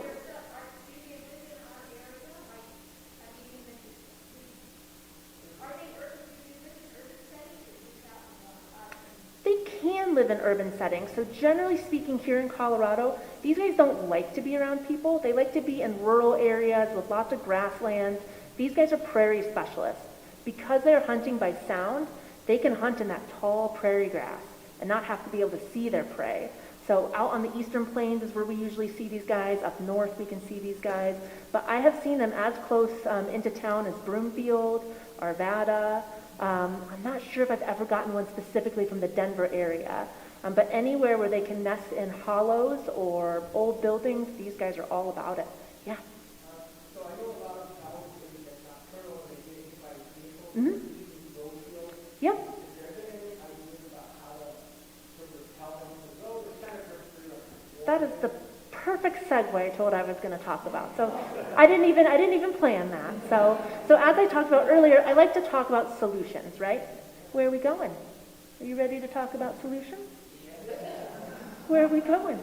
They can live in urban settings. So generally speaking, here in Colorado, these guys don't like to be around people. They like to be in rural areas with lots of grasslands. These guys are prairie specialists. Because they're hunting by sound, they can hunt in that tall prairie grass and not have to be able to see their prey. So out on the eastern plains is where we usually see these guys. Up north we can see these guys. But I have seen them as close into town as Broomfield, Arvada. I'm not sure if I've ever gotten one specifically from the Denver area. But anywhere where they can nest in hollows or old buildings, these guys are all about it. Yeah. So I know a lot of owls that nocturnal, they get hit by vehicles. Mm-hmm. Yep. Is there any ideas about how to repel them from those? It's kind of free. That is the perfect segue to what I was going to talk about. So I didn't even plan that. So as I talked about earlier, I like to talk about solutions, right? Where are we going? Are you ready to talk about solutions? Where are we going?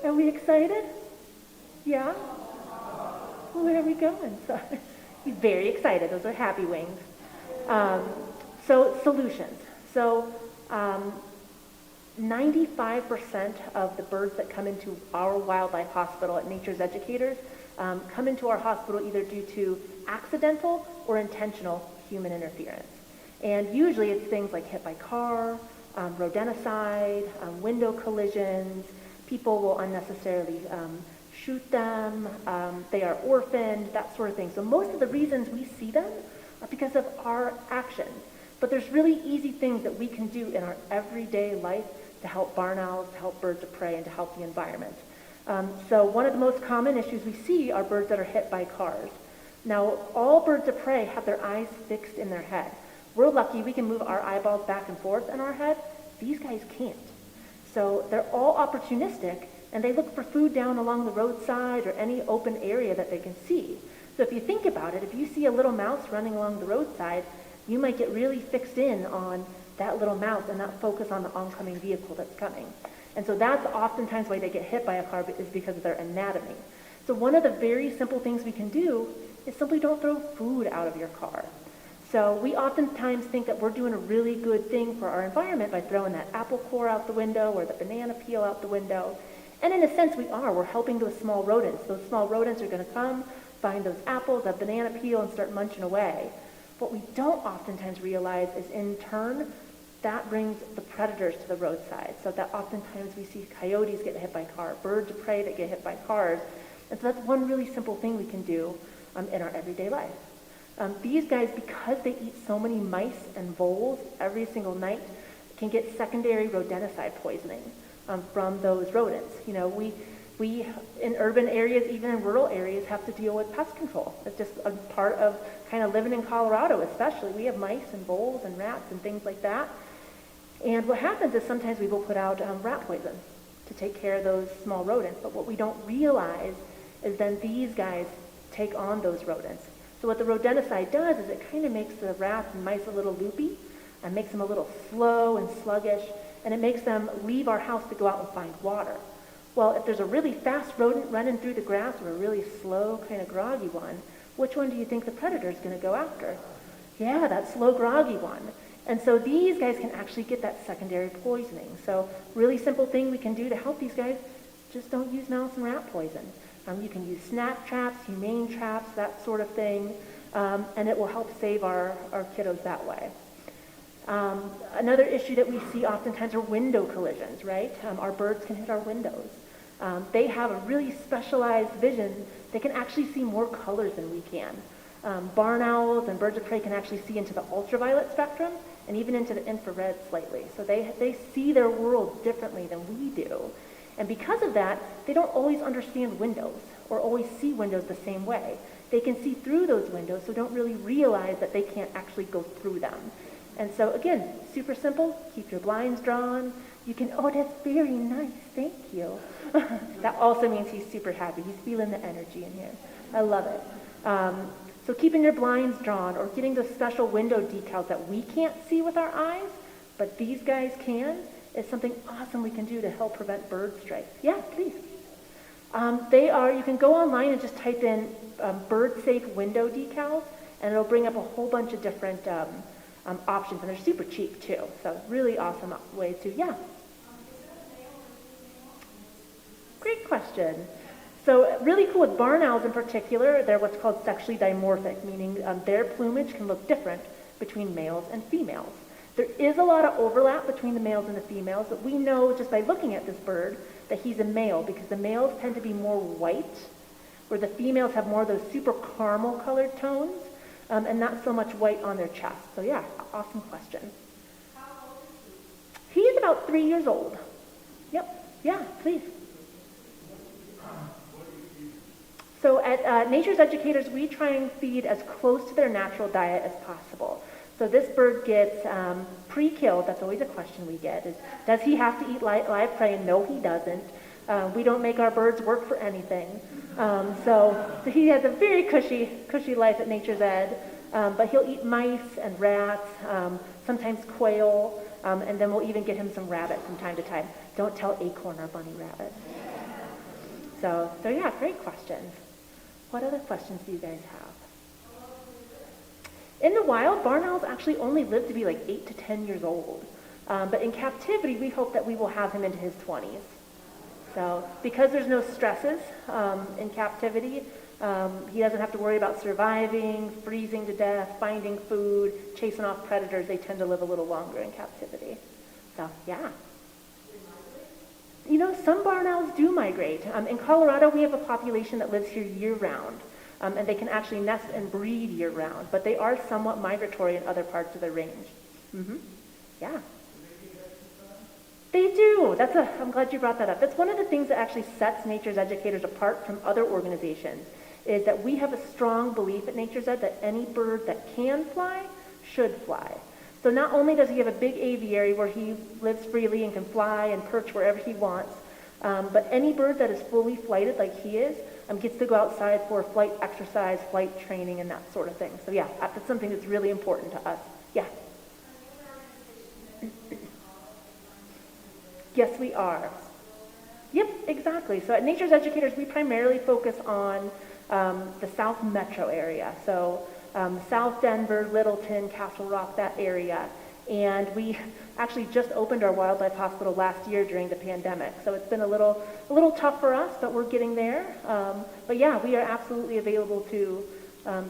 Are we excited? Yeah? Where are we going? So, he's very excited. Those are happy wings. So solutions. So 95% of the birds that come into our wildlife hospital at Nature's Educators come into our hospital either due to accidental or intentional human interference. And usually it's things like hit by car, rodenticide, window collisions. People will unnecessarily shoot them. They are orphaned, that sort of thing. So most of the reasons we see them are because of our actions. But there's really easy things that we can do in our everyday life to help barn owls, to help birds of prey, and to help the environment. So one of the most common issues we see are birds that are hit by cars. Now, all birds of prey have their eyes fixed in their head. We're lucky we can move our eyeballs back and forth in our head. These guys can't. So they're all opportunistic, and they look for food down along the roadside or any open area that they can see. So if you think about it, if you see a little mouse running along the roadside, you might get really fixed in on that little mouse and not focus on the oncoming vehicle that's coming. And so that's oftentimes why they get hit by a car, is because of their anatomy. So one of the very simple things we can do is simply don't throw food out of your car. So we oftentimes think that we're doing a really good thing for our environment by throwing that apple core out the window or the banana peel out the window. And in a sense we are. We're helping those small rodents. Those small rodents are going to come, find those apples, that banana peel, and start munching away. What we don't oftentimes realize is in turn, that brings the predators to the roadside. So that oftentimes we see coyotes get hit by cars, birds of prey that get hit by cars. And so that's one really simple thing we can do in our everyday life. These guys, because they eat so many mice and voles every single night, can get secondary rodenticide poisoning from those rodents. You know, we in urban areas, even in rural areas, have to deal with pest control. It's just a part of kind of living in Colorado, especially. We have mice and voles and rats and things like that. And what happens is sometimes we will put out rat poison to take care of those small rodents. But what we don't realize is then these guys take on those rodents. So what the rodenticide does is it kind of makes the rats and mice a little loopy and makes them a little slow and sluggish, and it makes them leave our house to go out and find water. Well, if there's a really fast rodent running through the grass or a really slow, kind of groggy one, which one do you think the predator is going to go after? Yeah, that slow, groggy one. And so these guys can actually get that secondary poisoning. So really simple thing we can do to help these guys, just don't use mouse and rat poison. You can use snap traps, humane traps, that sort of thing, and it will help save our kiddos that way. Another issue that we see oftentimes are window collisions, right? Our birds can hit our windows. They have a really specialized vision. They can actually see more colors than we can. Barn owls and birds of prey can actually see into the ultraviolet spectrum and even into the infrared slightly. So they see their world differently than we do. And because of that, they don't always understand windows or always see windows the same way. They can see through those windows, so don't really realize that they can't actually go through them. And so again, super simple, keep your blinds drawn. You can, oh, that's very nice, thank you. That also means he's super happy. He's feeling the energy in here. I love it. So keeping your blinds drawn or getting those special window decals that we can't see with our eyes, but these guys can, is something awesome we can do to help prevent bird strikes. Yeah, please. You can go online and just type in bird-safe window decals, and it'll bring up a whole bunch of different options, and they're super cheap too. So really awesome way to, yeah. Great question. So really cool with barn owls in particular, they're what's called sexually dimorphic, meaning their plumage can look different between males and females. There is a lot of overlap between the males and the females, but we know just by looking at this bird that he's a male because the males tend to be more white, where the females have more of those super caramel colored tones, and not so much white on their chest. So yeah, awesome question. How old is he? He is about 3 years old. Yep, yeah, please. So at Nature's Educators, we try and feed as close to their natural diet as possible. So this bird gets pre-killed. That's always a question we get, is does he have to eat live prey? No, he doesn't. We don't make our birds work for anything. So he has a very cushy life at Nature's Ed, but he'll eat mice and rats, sometimes quail, and then we'll even get him some rabbit from time to time. Don't tell acorn or bunny rabbit. So yeah, great questions. What other questions do you guys have? In the wild, barn owls actually only live to be like 8 to 10 years old. But in captivity, we hope that we will have him into his 20s. So because there's no stresses in captivity, he doesn't have to worry about surviving, freezing to death, finding food, chasing off predators. They tend to live a little longer in captivity. So yeah. You know, some barn owls do migrate. In Colorado, we have a population that lives here year-round. And they can actually nest and breed year-round, but they are somewhat migratory in other parts of the range. Mm-hmm. Yeah. They do. I'm glad you brought that up. That's one of the things that actually sets Nature's Educators apart from other organizations, is that we have a strong belief at Nature's Ed that any bird that can fly should fly. So not only does he have a big aviary where he lives freely and can fly and perch wherever he wants, but any bird that is fully flighted like he is, gets to go outside for flight exercise, flight training, and that sort of thing. So yeah, that's something that's really important to us. Yeah. Yes, we are. Yep, exactly. So at Nature's Educators, we primarily focus on the South Metro area. So South Denver, Littleton, Castle Rock, that area. And we actually just opened our wildlife hospital last year during the pandemic. So it's been a little tough for us, but we're getting there. But yeah, we are absolutely available to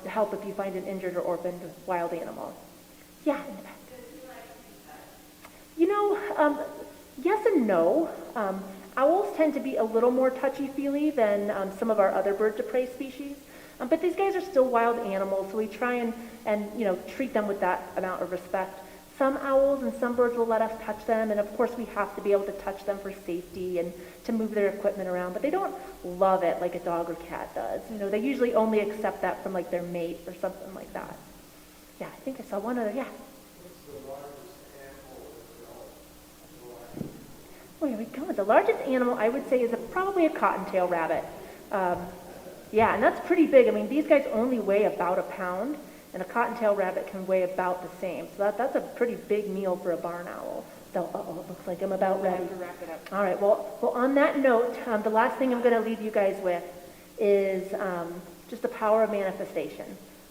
help if you find an injured or orphaned wild animal. Yeah, in the back. yes and no. Owls tend to be a little more touchy-feely than some of our other birds of prey species. But these guys are still wild animals, so we try and treat them with that amount of respect. Some owls and some birds will let us touch them, and of course we have to be able to touch them for safety and to move their equipment around, but they don't love it like a dog or cat does. They usually only accept that from like their mate or something like that. Yeah, I think I saw one other, yeah. Oh, here we go. The largest animal I would say is probably a cottontail rabbit. Yeah, and that's pretty big. I mean, these guys only weigh about a pound, and a cottontail rabbit can weigh about the same. So that's a pretty big meal for a barn owl. So, it looks like I'm about ready. To wrap it up. All right, well, on that note, the last thing I'm going to leave you guys with is just the power of manifestation.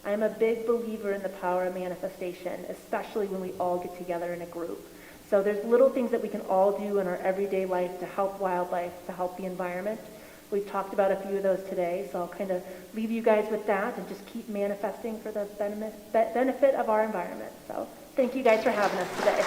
I'm a big believer in the power of manifestation, especially when we all get together in a group. So there's little things that we can all do in our everyday life to help wildlife, to help the environment. We've talked about a few of those today, so I'll kind of leave you guys with that and just keep manifesting for the benefit of our environment. So thank you guys for having us today.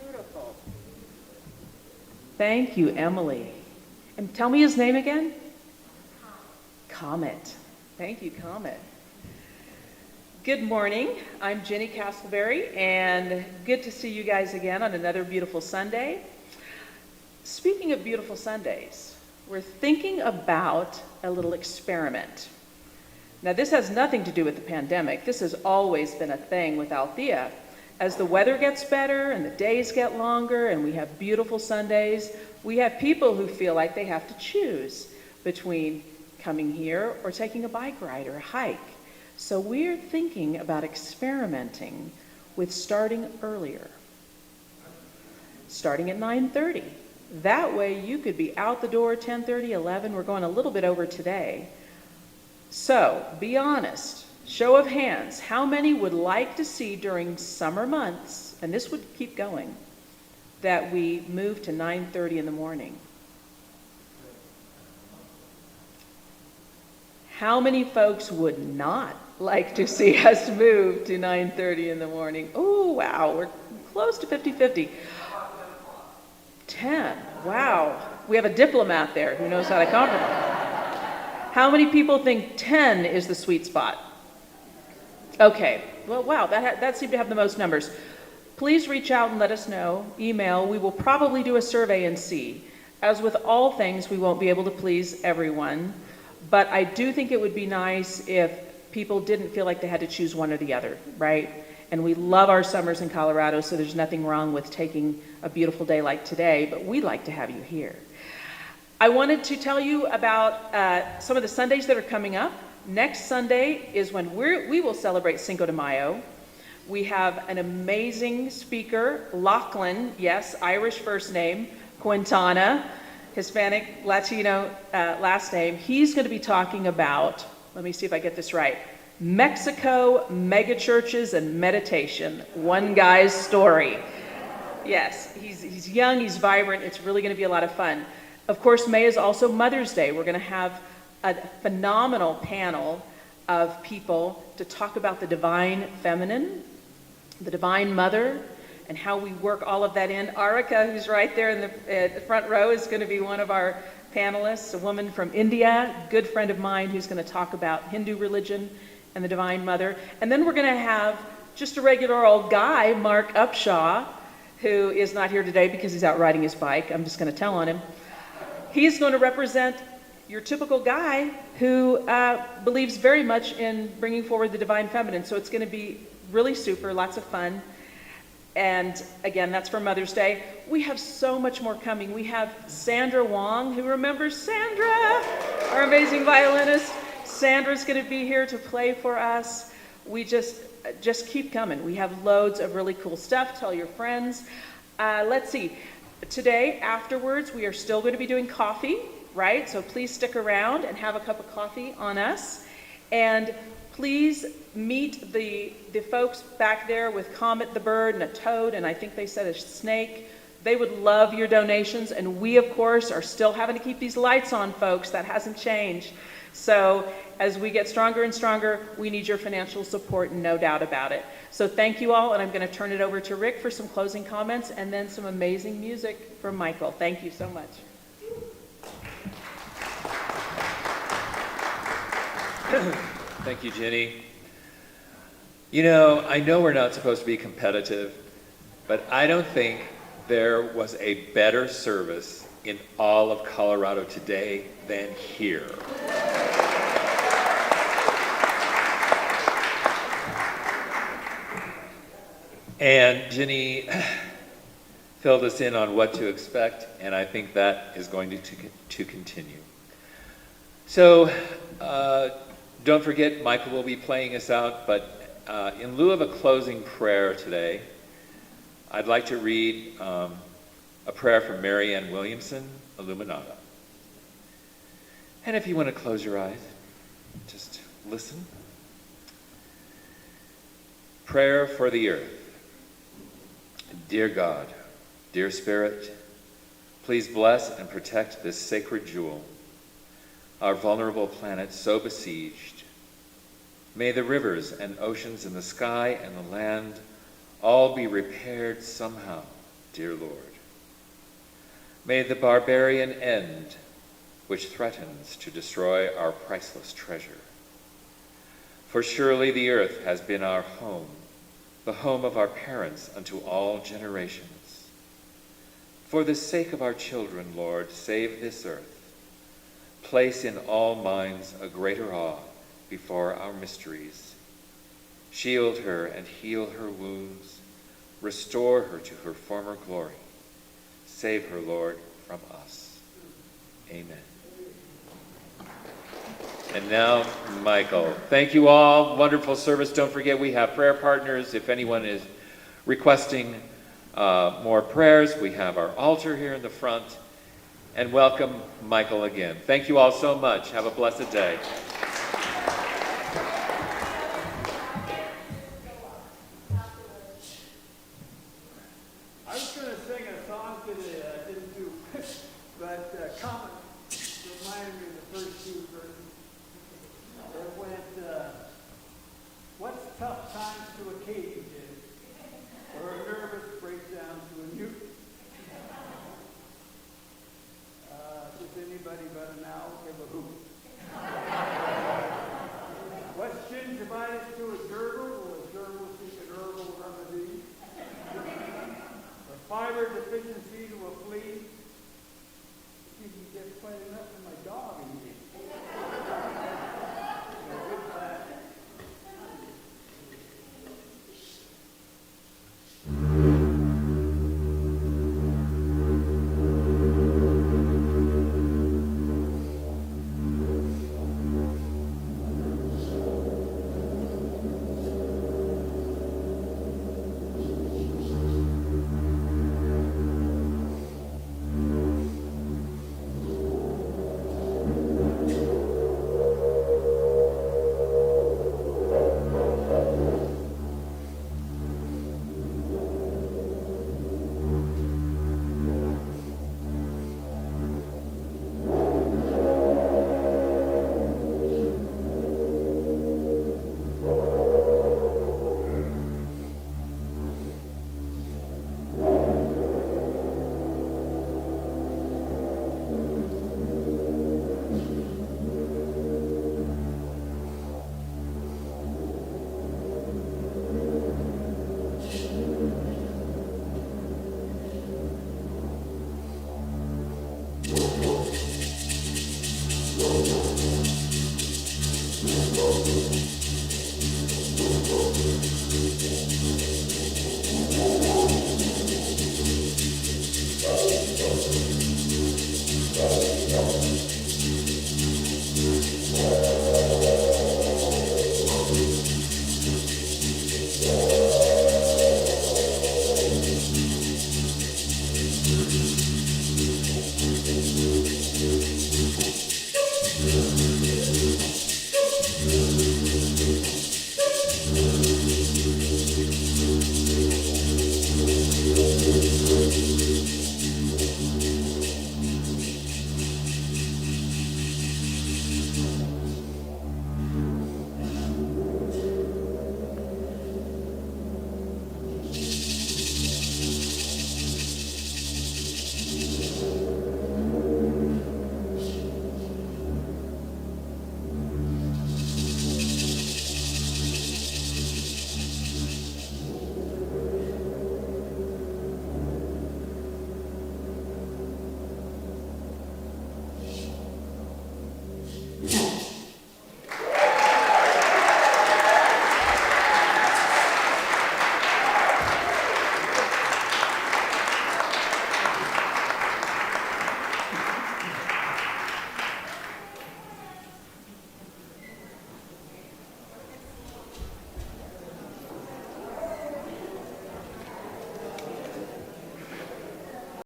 Beautiful. Thank you, Emily. And tell me his name again? Comet. Thank you, Comet. Good morning. I'm Jenny Castleberry, and good to see you guys again on another beautiful Sunday. Speaking of beautiful Sundays, we're thinking about a little experiment. Now, this has nothing to do with the pandemic. This has always been a thing with Althea. As the weather gets better and the days get longer and we have beautiful Sundays, we have people who feel like they have to choose between coming here or taking a bike ride or a hike. So we're thinking about experimenting with starting earlier, starting at 9:30. That way you could be out the door 10:30, 11. We're going a little bit over today. So be honest, show of hands, how many would like to see during summer months, and this would keep going, that we move to 9:30 in the morning? How many folks would not like to see us move to 9:30 in the morning? Oh, wow, we're close to 50-50. 10, wow. We have a diplomat there who knows how to compromise. How many people think 10 is the sweet spot? Okay, well, wow, that seemed to have the most numbers. Please reach out and let us know. Email. We will probably do a survey and see. As with all things, we won't be able to please everyone, but I do think it would be nice if people didn't feel like they had to choose one or the other, right? And we love our summers in Colorado, so there's nothing wrong with taking a beautiful day like today, but we'd like to have you here. I wanted to tell you about some of the Sundays that are coming up. Next Sunday is when we will celebrate Cinco de Mayo. We have an amazing speaker, Lachlan, yes, Irish first name, Quintana, Hispanic, Latino last name. He's going to be talking about, let me see if I get this right, Mexico, megachurches, and meditation. One guy's story. Yes, he's young, he's vibrant. It's really going to be a lot of fun. Of course, May is also Mother's Day. We're going to have a phenomenal panel of people to talk about the divine feminine, the divine mother, and how we work all of that in. Arika, who's right there in the front row, is going to be one of our panelists, a woman from India, good friend of mine, who's going to talk about Hindu religion and the divine mother. And then we're going to have just a regular old guy, Mark Upshaw, who is not here today because he's out riding his bike. I'm just going to tell on him. He's going to represent your typical guy who believes very much in bringing forward the divine feminine. So it's going to be really super, lots of fun. And again, that's for Mother's Day. We have so much more coming. We have Sandra Wong, who remembers Sandra, our amazing violinist. Sandra's going to be here to play for us. We just keep coming. We have loads of really cool stuff. Tell your friends. Let's see. Today, afterwards, we are still going to be doing coffee, right? So please stick around and have a cup of coffee on us. And please meet the folks back there with Comet the bird and a toad, and I think they said a snake. They would love your donations, and we, of course, are still having to keep these lights on, folks. That hasn't changed. So as we get stronger and stronger, we need your financial support, no doubt about it. So thank you all, and I'm going to turn it over to Rick for some closing comments and then some amazing music from Michael. Thank you so much. Thank you, Jenny. You know, I know we're not supposed to be competitive, but I don't think there was a better service in all of Colorado today than here. And Jenny filled us in on what to expect, and I think that is going to continue. So don't forget, Michael will be playing us out, but in lieu of a closing prayer today, I'd like to read a prayer from Mary Ann Williamson, Illuminata. And if you want to close your eyes, just listen. Prayer for the earth. Dear God, dear Spirit, please bless and protect this sacred jewel, our vulnerable planet so besieged. May the rivers and oceans and the sky and the land all be repaired somehow, dear Lord. May the barbarian end, which threatens to destroy our priceless treasure. For surely the earth has been our home, the home of our parents unto all generations. For the sake of our children, Lord, save this earth. Place in all minds a greater awe before our mysteries. Shield her and heal her wounds. Restore her to her former glory. Save her, Lord, from us. Amen. And now, Michael. Thank you all. Wonderful service. Don't forget, we have prayer partners. If anyone is requesting more prayers, we have our altar here in the front. And welcome, Michael, again. Thank you all so much. Have a blessed day. I was going to sing a song today that I didn't do, but comment reminded me of the first two verses. It went, what's tough times to a Katie kid, or a nervous breakdown to a Newton? Does anybody but an owl give a hoot? What's gingivitis to a girdle, or a girdle seek an herbal remedy? A fiber deficiency to a flea? You can get quite enough for my dog and me. Good plan.